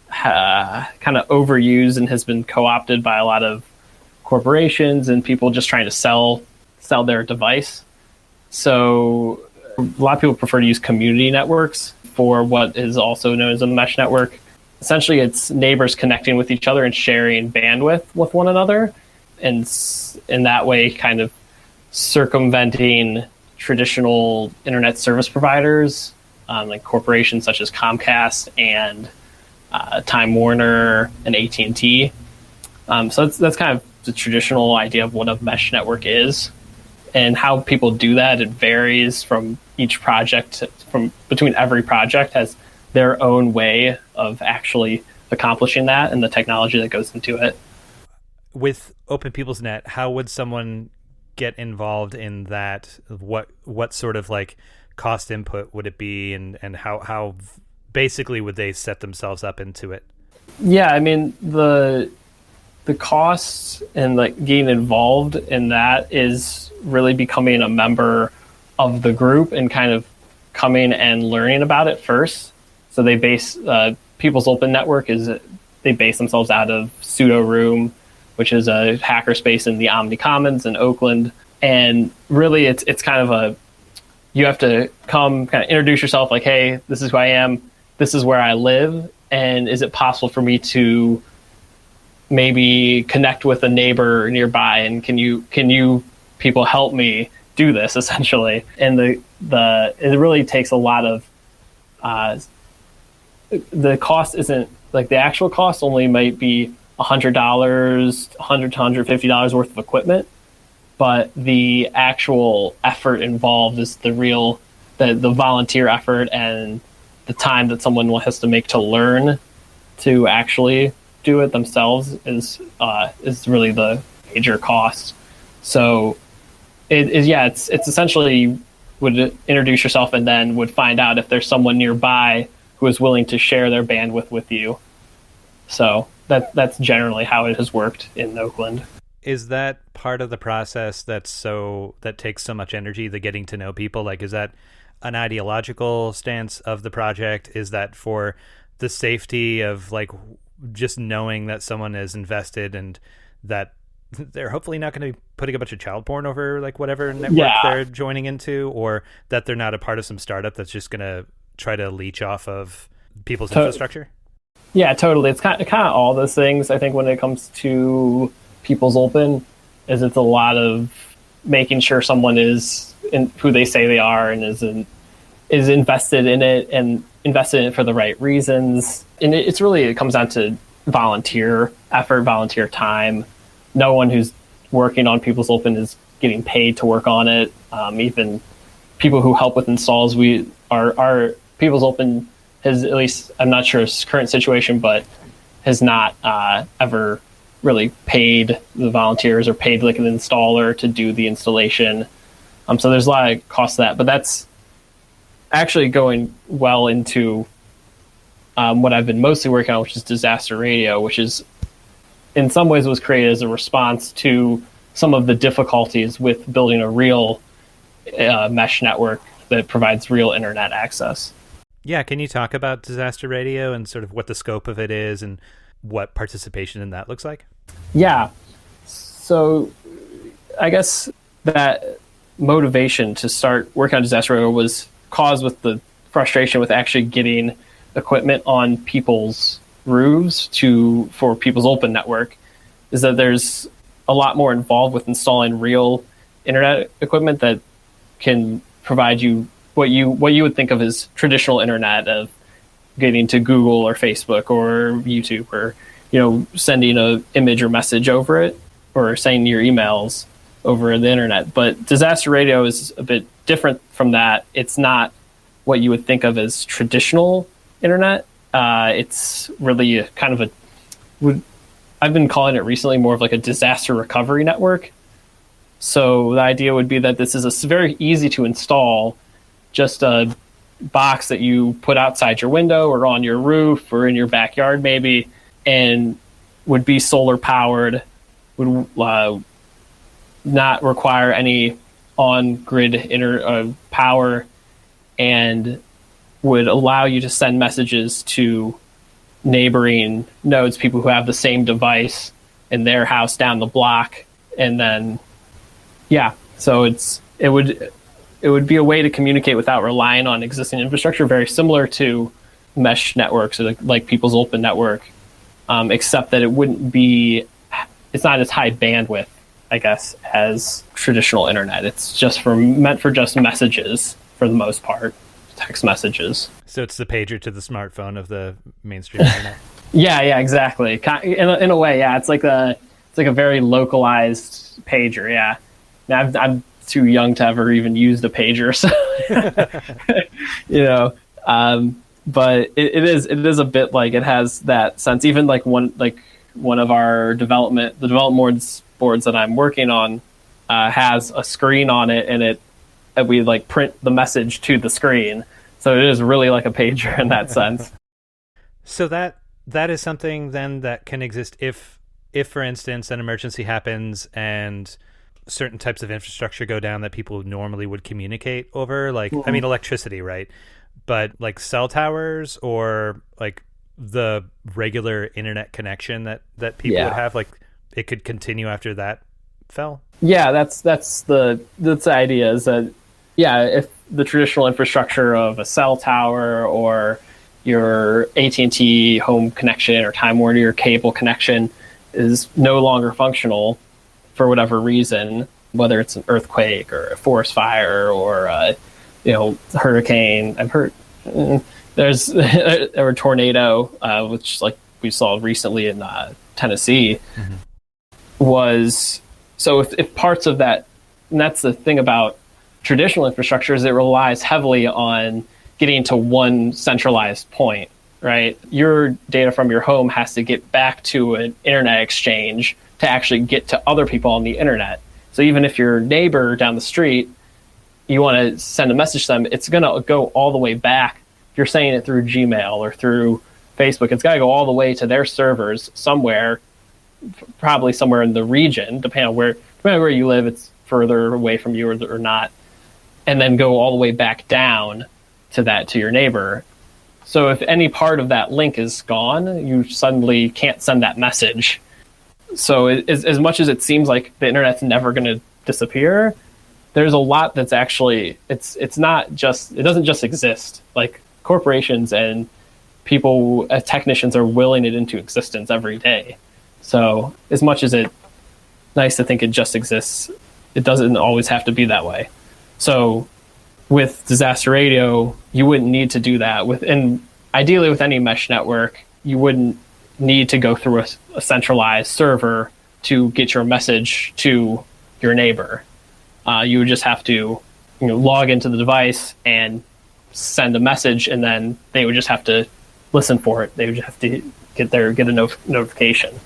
kind of overused and has been co-opted by a lot of corporations and people just trying to sell their device. So a lot of people prefer to use community networks for what is also known as a mesh network. Essentially, it's neighbors connecting with each other and sharing bandwidth with one another, and in that way kind of circumventing traditional internet service providers, like corporations such as Comcast and Time Warner and AT&T. So that's kind of the traditional idea of what a mesh network is, and how people do that. It varies from each project. Between every project has their own way of actually accomplishing that and the technology that goes into it. With Open People's Net, how would someone get involved in that? What sort of like cost input would it be, and how basically would they set themselves up into it? Yeah, I mean the costs and like getting involved in that is really becoming a member of the group and kind of coming and learning about it first. So they base People's Open Network they base themselves out of Sudo Room, which is a hackerspace in the Omni Commons in Oakland. And really it's kind of you have to come kind of introduce yourself like, hey, this is who I am, this is where I live, and is it possible for me to maybe connect with a neighbor nearby, and can you people help me do this, essentially? And it really takes a lot of the cost isn't like the actual cost only might be $100, $100 to $150 worth of equipment, but the actual effort involved is the volunteer effort and the time that someone has to make to learn to actually do it themselves is really the major cost. So it's essentially would introduce yourself and then would find out if there's someone nearby who is willing to share their bandwidth with you. So that's generally how it has worked in Oakland. Is that part of the process that takes so much energy, the getting to know people? Like, is that an ideological stance of the project? Is that for the safety of like just knowing that someone is invested and that they're hopefully not going to be putting a bunch of child porn over like whatever network they're joining into, or that they're not a part of some startup that's just going to try to leech off of people's infrastructure? Yeah, totally. It's kind of all those things. I think when it comes to People's Open, is it's a lot of making sure someone is who they say they are and is invested in it and invested in it for the right reasons. And it comes down to volunteer effort, volunteer time. No one who's working on People's Open is getting paid to work on it. Even people who help with installs, our People's Open has, at least I'm not sure its current situation, but has not ever really paid the volunteers or paid like an installer to do the installation. So there's a lot of cost to that, but that's actually going well into what I've been mostly working on, which is disaster radio, which is in some ways was created as a response to some of the difficulties with building a real mesh network that provides real internet access. Yeah, can you talk about disaster radio and sort of what the scope of it is and what participation in that looks like? Yeah. So I guess that motivation to start working on disaster radio was caused with the frustration with actually getting equipment on people's roofs for People's Open network, is that there's a lot more involved with installing real internet equipment that can provide you what you would think of as traditional internet, of getting to Google or Facebook or YouTube, or sending an image or message over it, or sending your emails over the internet. But disaster radio is a bit different from that. It's not what you would think of as traditional internet. It's really a kind of I've been calling it recently more of like a disaster recovery network. So the idea would be that this is a very easy to install, just a box that you put outside your window or on your roof or in your backyard maybe, and would be solar powered, would not require any on-grid power, and would allow you to send messages to neighboring nodes, people who have the same device in their house down the block. And then, so it would be a way to communicate without relying on existing infrastructure, very similar to mesh networks, or like People's Open network, except that it's not as high bandwidth, I guess, as traditional internet. It's just meant for just messages for the most part, text messages. So it's the pager to the smartphone of the mainstream internet. Yeah, exactly. In a way, yeah, it's like a very localized pager. Yeah, now, I'm too young to ever even use the pager, so but it is a bit like, it has that sense. Even like one of our development boards that I'm working on has a screen on it, and we like print the message to the screen. So it is really like a pager in that sense. So that is something then that can exist if for instance an emergency happens and certain types of infrastructure go down that people normally would communicate over, like I mean electricity, right? But like cell towers or like the regular internet connection that people would have, like it could continue after that fell. Yeah, that's the idea, is that if the traditional infrastructure of a cell tower or your AT&T home connection or Time Warner cable connection is no longer functional for whatever reason, whether it's an earthquake or a forest fire or a hurricane. I've heard there's or a tornado, which like we saw recently in Tennessee, was so if parts of that, and that's the thing about traditional infrastructure, is it relies heavily on getting to one centralized point, right? Your data from your home has to get back to an internet exchange to actually get to other people on the internet. So even if your neighbor down the street, you want to send a message to them, it's going to go all the way back. If you're saying it through Gmail or through Facebook, it's got to go all the way to their servers somewhere, probably somewhere in the region, depending on where you live, it's further away from you or not, and then go all the way back down to your neighbor. So if any part of that link is gone, you suddenly can't send that message. So as much as it seems like the internet's never going to disappear, there's a lot that's actually, it's not just, it doesn't just exist. Like corporations and people, technicians are willing it into existence every day. So as much as it's nice to think it just exists, it doesn't always have to be that way. So with disaster radio, you wouldn't need to do that. And ideally with any mesh network, you wouldn't need to go through a centralized server to get your message to your neighbor. You would just have to log into the device and send a message, and then they would just have to listen for it. They would just have to get a notification.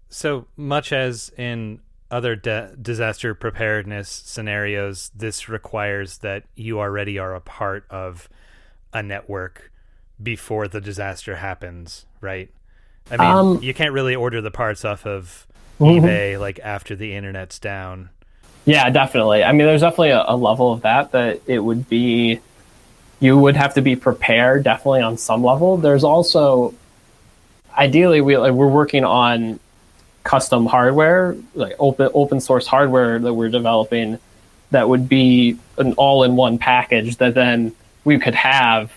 So much as in other disaster preparedness scenarios, this requires that you already are a part of a network before the disaster happens, right? I mean, you can't really order the parts off of eBay like after the internet's down. Yeah, definitely. I mean, there's definitely a level of that it would be, you would have to be prepared definitely on some level. There's also, ideally, we're working on custom hardware, like open source hardware that we're developing that would be an all-in-one package that then we could have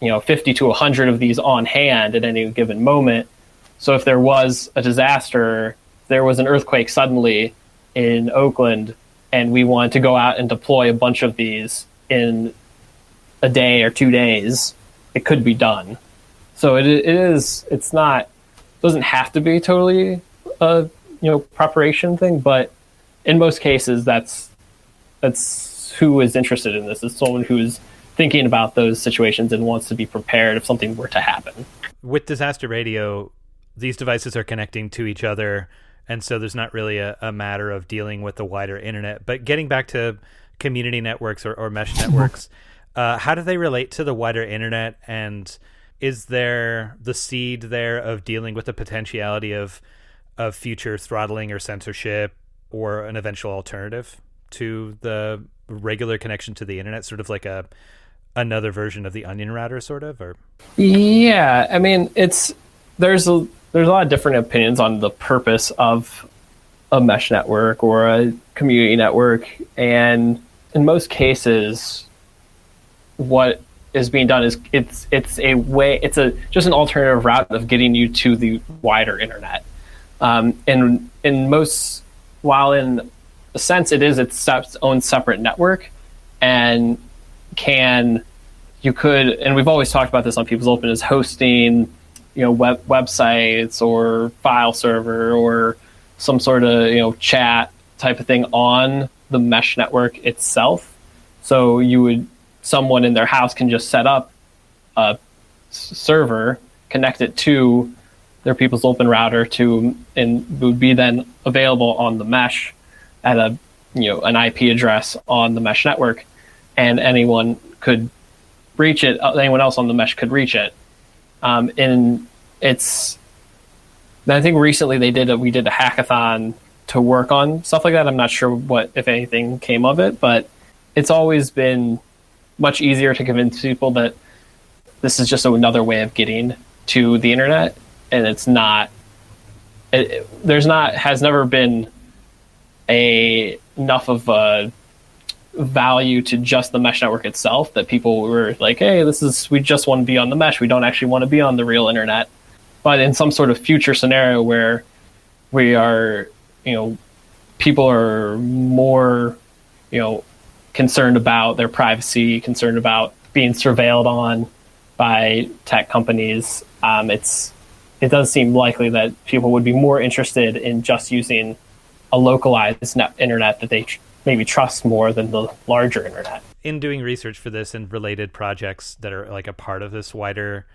50 to 100 of these on hand at any given moment. So if there was a disaster, there was an earthquake suddenly in Oakland, and we wanted to go out and deploy a bunch of these in a day or 2 days, it could be done. So it's not, doesn't have to be totally a preparation thing, but in most cases that's who is interested in this, is someone who is thinking about those situations and wants to be prepared if something were to happen. With disaster radio, these devices are connecting to each other, and so there's not really a matter of dealing with the wider internet. But getting back to community networks or mesh networks, how do they relate to the wider internet? And is there the seed there of dealing with the potentiality of future throttling or censorship or an eventual alternative to the regular connection to the internet, sort of like another version of the onion router, sort of? Or yeah, I mean, there's a lot of different opinions on the purpose of a mesh network or a community network, and in most cases, what is being done is it's just an alternative route of getting you to the wider internet. And in most, while in a sense it is its own separate network, and you could, and we've always talked about this on People's Open, is hosting websites or file server or some sort of chat type of thing on the mesh network itself. So someone in their house can just set up a server, connect it to their People's Open router and would be then available on the mesh at an IP address on the mesh network, and anyone could reach it. Anyone else on the mesh could reach it. And I think recently we did a hackathon to work on stuff like that. I'm not sure what, if anything, came of it, but it's always been much easier to convince people that this is just another way of getting to the internet, and it's not. Has never been enough of a value to just the mesh network itself that people were like, hey, we just want to be on the mesh. We don't actually want to be on the real internet. But in some sort of future scenario where we are, people are more, concerned about their privacy, concerned about being surveilled on by tech companies, it's it does seem likely that people would be more interested in just using a localized internet that they maybe trust more than the larger internet. In doing research for this and related projects that are like a part of this wider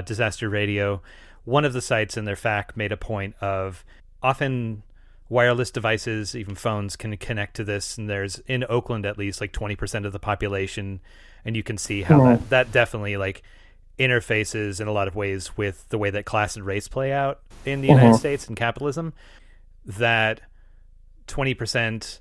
disaster radio, one of the sites in their FAQ made a point of often wireless devices, even phones, can connect to this. And there's, in Oakland at least, like 20% of the population. And you can see how that definitely like interfaces in a lot of ways with the way that class and race play out in the United States and capitalism. That 20%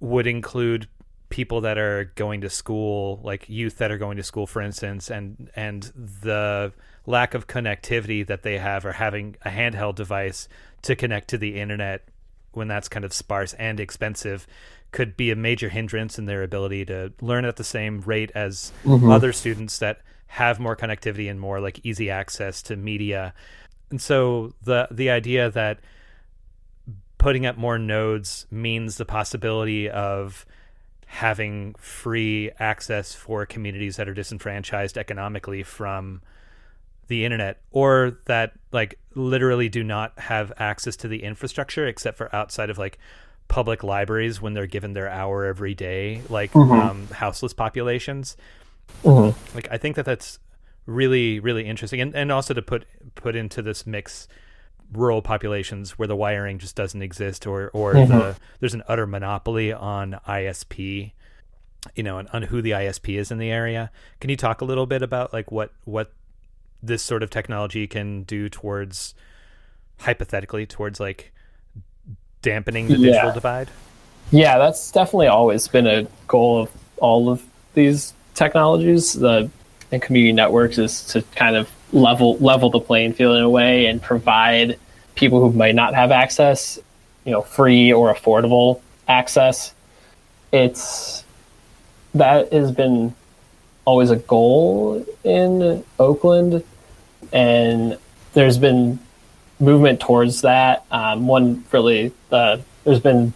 would include people that are going to school, like youth that are going to school, for instance, and the lack of connectivity that they have, or having a handheld device to connect to the internet when that's kind of sparse and expensive, could be a major hindrance in their ability to learn at the same rate as other students that have more connectivity and more like easy access to media. And so the idea that putting up more nodes means the possibility of having free access for communities that are disenfranchised economically from the internet, or that like literally do not have access to the infrastructure except for outside of like public libraries when they're given their hour every day, like houseless populations. Like I think that that's really, really interesting. And also to put into this mix rural populations where the wiring just doesn't exist, or there's an utter monopoly on ISP, on who the ISP is in the area. Can you talk a little bit about like what this sort of technology can do hypothetically towards like dampening the digital divide? Yeah, that's definitely always been a goal of all of these technologies, and community networks, is to kind of level the playing field in a way and provide people who might not have access, free or affordable access. That has been always a goal in Oakland, and there's been movement towards that. There's been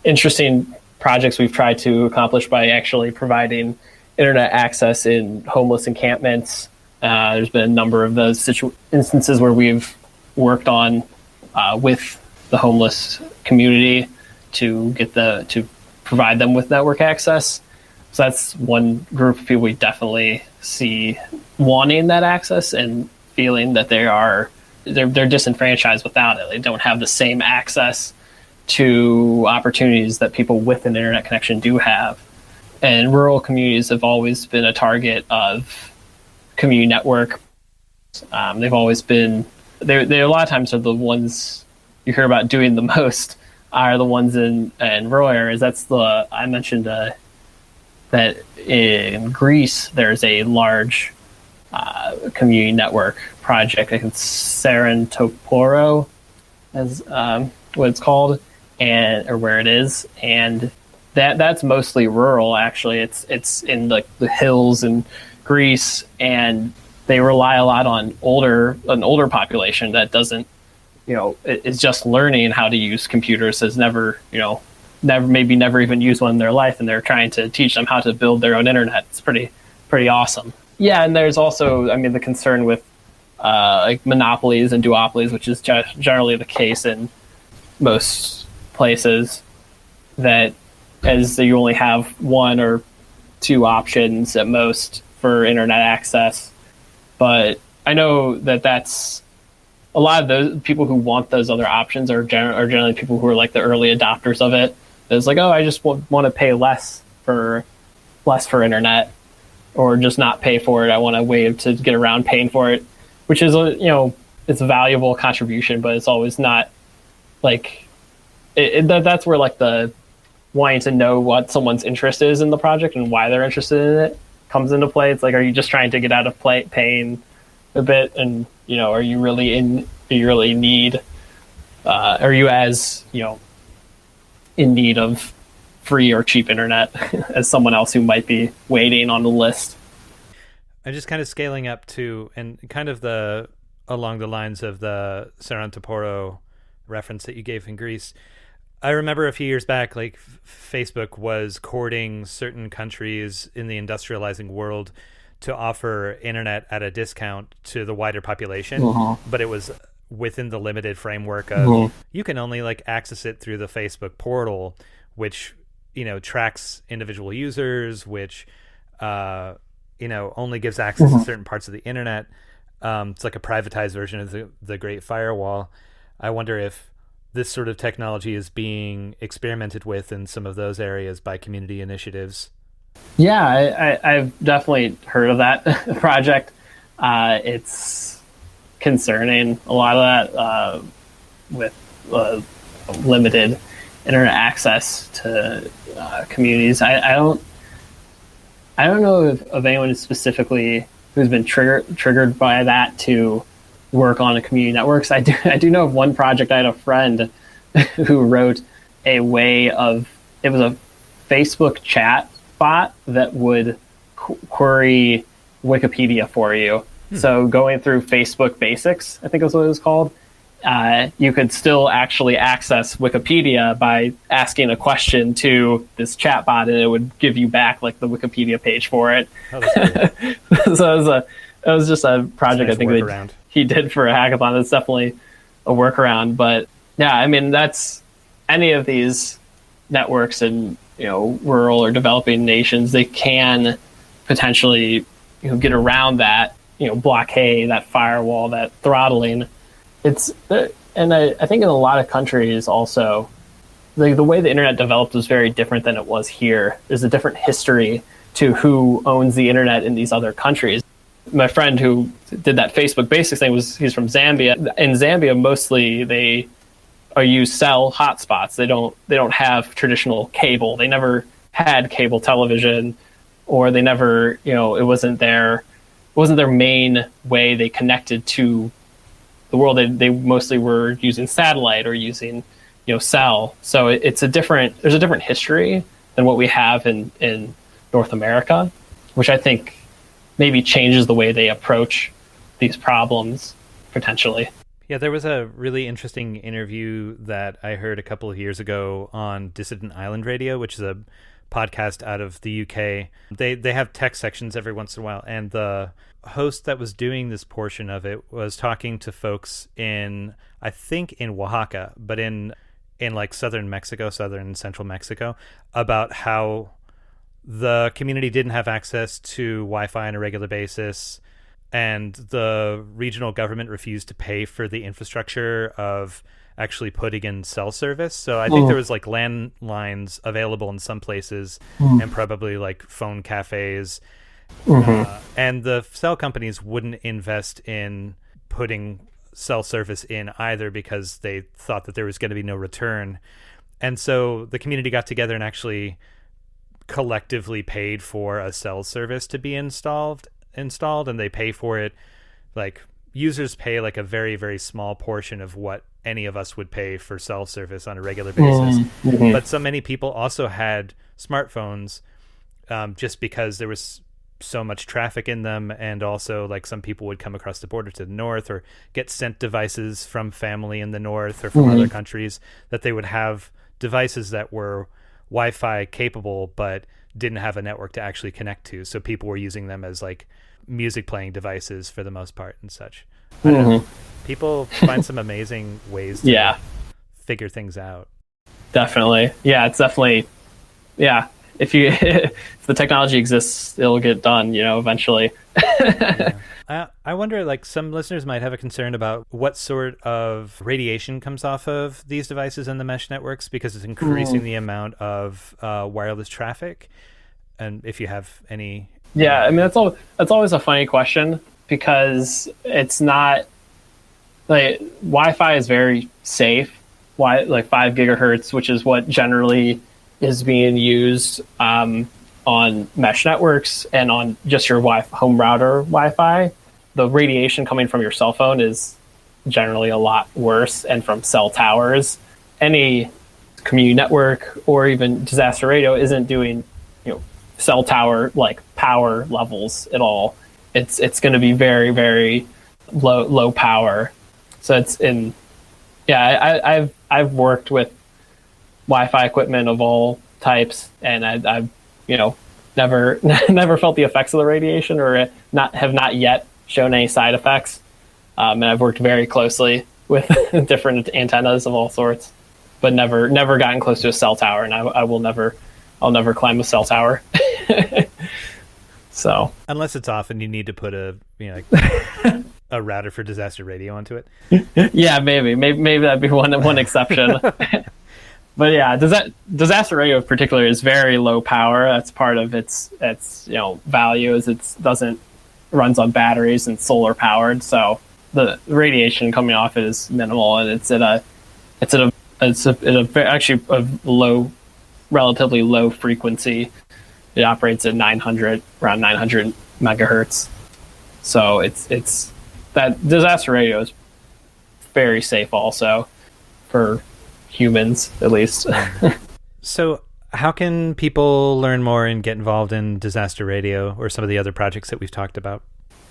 interesting projects we've tried to accomplish by actually providing internet access in homeless encampments. There's been a number of those instances where we've worked on with the homeless community to provide them with network access. So that's one group of people we definitely see wanting that access and feeling that they're disenfranchised without it. They don't have the same access to opportunities that people with an internet connection do have. And rural communities have always been a target of community network. They've always been, they a lot of times are the ones you hear about doing the most, are the ones in rural areas. I mentioned that in Greece, there's a large community network project. I think it's Serentoporo, as what it's called, or where it is. And that's mostly rural, actually. It's in the hills in Greece, and they rely a lot on an older population that doesn't, is just learning how to use computers, has never even used one in their life, and they're trying to teach them how to build their own internet. It's pretty awesome. Yeah, and there's also, the concern with like monopolies and duopolies, which is generally the case in most places, that as you only have one or two options at most for internet access. But I know that's a lot of those people who want those other options are generally people who are like the early adopters of it. It's like, I just want to pay less for internet, or just not pay for it. I want a way to get around paying for it, which is it's a valuable contribution, but it's always not like that's where like the wanting to know what someone's interest is in the project and why they're interested in it comes into play. It's like, are you just trying to get out of paying a bit, and are you really in need? Are you as in need of free or cheap internet as someone else who might be waiting on the list? I'm just kind of scaling up to, and kind of along the lines of the Serentoporo reference that you gave in Greece. I remember a few years back, like Facebook was courting certain countries in the industrializing world to offer internet at a discount to the wider population, but it was within the limited framework of you can only like access it through the Facebook portal, which, you know, tracks individual users, which, you know, only gives access to certain parts of the internet. It's like a privatized version of the Great Firewall. I wonder if this sort of technology is being experimented with in some of those areas by community initiatives. Yeah, I've definitely heard of that project. It's concerning, a lot of that, with limited internet access to communities. I don't know of anyone specifically who's been triggered by that to work on a community networks. I do know of one project. I had a friend who wrote a way of, it was a Facebook chat bot that would query Wikipedia for you. So going through Facebook Basics, I think is what it was called, you could still actually access Wikipedia by asking a question to this chatbot, and it would give you back like the Wikipedia page for it. Oh, that's great. So it was just a project, Nice I think that he did for a hackathon. It's definitely a workaround, but yeah, I mean, that's any of these networks in, you know, rural or developing nations, they can potentially, you know, get around that, you know, blockade, that firewall, that throttling. It's, and I think in a lot of countries also, the way the internet developed was very different than it was here. There's a different history to who owns the internet in these other countries. My friend who did that Facebook Basics thing he's from Zambia. In Zambia, mostly they use cell hotspots. They don't have traditional cable. They never had cable television, or they never, you know, it wasn't their main way they connected to the world. They mostly were using satellite or using, you know, cell. So there's a different history than what we have in North America, which I think maybe changes the way they approach these problems potentially. Yeah, there was a really interesting interview that I heard a couple of years ago on Dissident Island Radio, which is a podcast out of the UK. They have tech sections every once in a while, and the host that was doing this portion of it was talking to folks in, I think in Oaxaca, but in like southern central Mexico, about how the community didn't have access to Wi-Fi on a regular basis, and the regional government refused to pay for the infrastructure of actually putting in cell service. So I think there was like landlines available in some places, and probably like phone cafes. And the cell companies wouldn't invest in putting cell service in either, because they thought that there was going to be no return. And so the community got together and actually collectively paid for a cell service to be installed, and they pay for it, like users pay like a very, very small portion of what any of us would pay for cell service on a regular basis. But so many people also had smartphones, just because there was so much traffic in them, and also like some people would come across the border to the north or get sent devices from family in the north or from other countries, that they would have devices that were Wi-Fi capable but didn't have a network to actually connect to, so people were using them as like music playing devices for the most part and such. I don't know. People find some amazing ways to figure things out. Definitely. Yeah, it's definitely, yeah, if the technology exists, it'll get done, you know, eventually. I wonder, like, some listeners might have a concern about what sort of radiation comes off of these devices and the mesh networks, because it's increasing the amount of wireless traffic. And if you have any... Yeah, I mean, that's always a funny question, because it's not... Like, Wi-Fi is very safe. Like 5 gigahertz, which is what generally is being used on mesh networks and on just your home router Wi-Fi. The radiation coming from your cell phone is generally a lot worse, and from cell towers. Any community network or even disaster radio isn't doing, you know, cell tower like power levels at all. It's going to be very, very low power. So it's in, yeah, I've worked with Wi-Fi equipment of all types, and I've, you know, never never felt the effects of the radiation, or have not yet shown any side effects. And I've worked very closely with different antennas of all sorts, but never gotten close to a cell tower, and I'll never climb a cell tower. So unless it's off and you need to put a a router for disaster radio onto it. Yeah, maybe that'd be one exception. But yeah, disaster radio in particular is very low power. That's part of its value, is it runs on batteries and solar powered. So the radiation coming off it is minimal, and it's at a relatively low frequency. It operates at around 900 megahertz. So it's that disaster radio is very safe also for humans, at least. So how can people learn more and get involved in disaster radio or some of the other projects that we've talked about?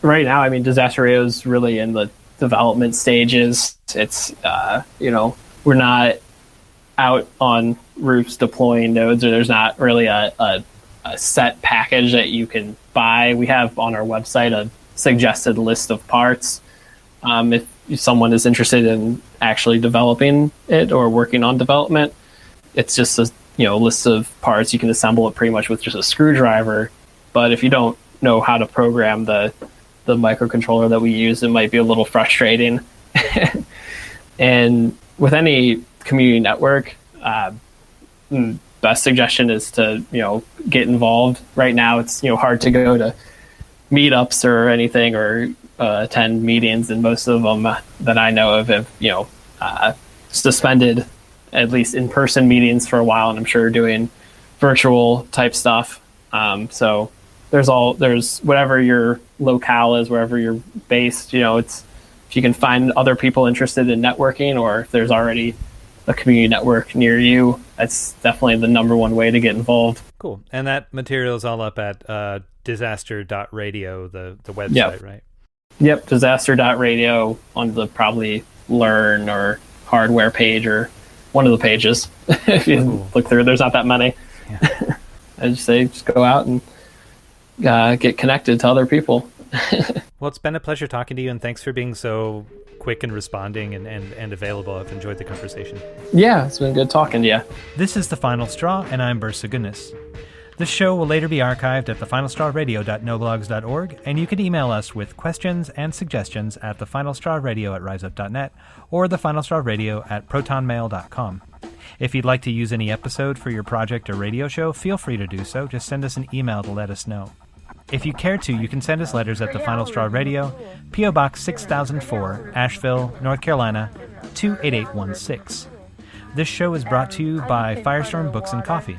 Right now, I mean, disaster radio is really in the development stages. It's, we're not out on roofs deploying nodes, or there's not really a set package that you can buy. We have on our website a suggested list of parts. If someone is interested in actually developing it or working on development, it's just a list of parts. You can assemble it pretty much with just a screwdriver. But if you don't know how to program the microcontroller that we use, it might be a little frustrating. And with any community network, best suggestion is to get involved. Right now, it's hard to go to meetups or anything, or attend meetings, and most of them that I know of have suspended at least in-person meetings for a while, and I'm sure doing virtual type stuff. So there's whatever your locale is, wherever you're based. It's, if you can find other people interested in networking, or if there's already a community network near you, that's definitely the number one way to get involved. Cool. And that material is all up at disaster.radio, the website, right? Yep, disaster.radio on the probably learn or hardware page, or one of the pages. If you look through, there's not that many. Yeah. I just say, just go out and get connected to other people. Well, it's been a pleasure talking to you, and thanks for being so quick and responding and available. I've enjoyed the conversation. Yeah, it's been good talking to you. This is The Final Straw, and I'm Bursa Gunas. This show will later be archived at thefinalstrawradio.noblogs.org, and you can email us with questions and suggestions at thefinalstrawradio@riseup.net or thefinalstrawradio@protonmail.com. If you'd like to use any episode for your project or radio show, feel free to do so. Just send us an email to let us know. If you care to, you can send us letters at The Final Straw Radio, P.O. Box 6004, Asheville, North Carolina, 28816. This show is brought to you by Firestorm Books and Coffee.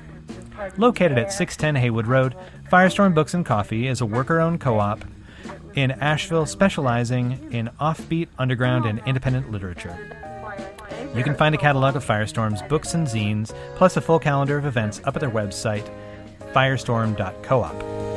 Located at 610 Haywood Road, Firestorm Books and Coffee is a worker-owned co-op in Asheville specializing in offbeat, underground, and independent literature. You can find a catalog of Firestorm's books and zines, plus a full calendar of events up at their website, firestorm.coop.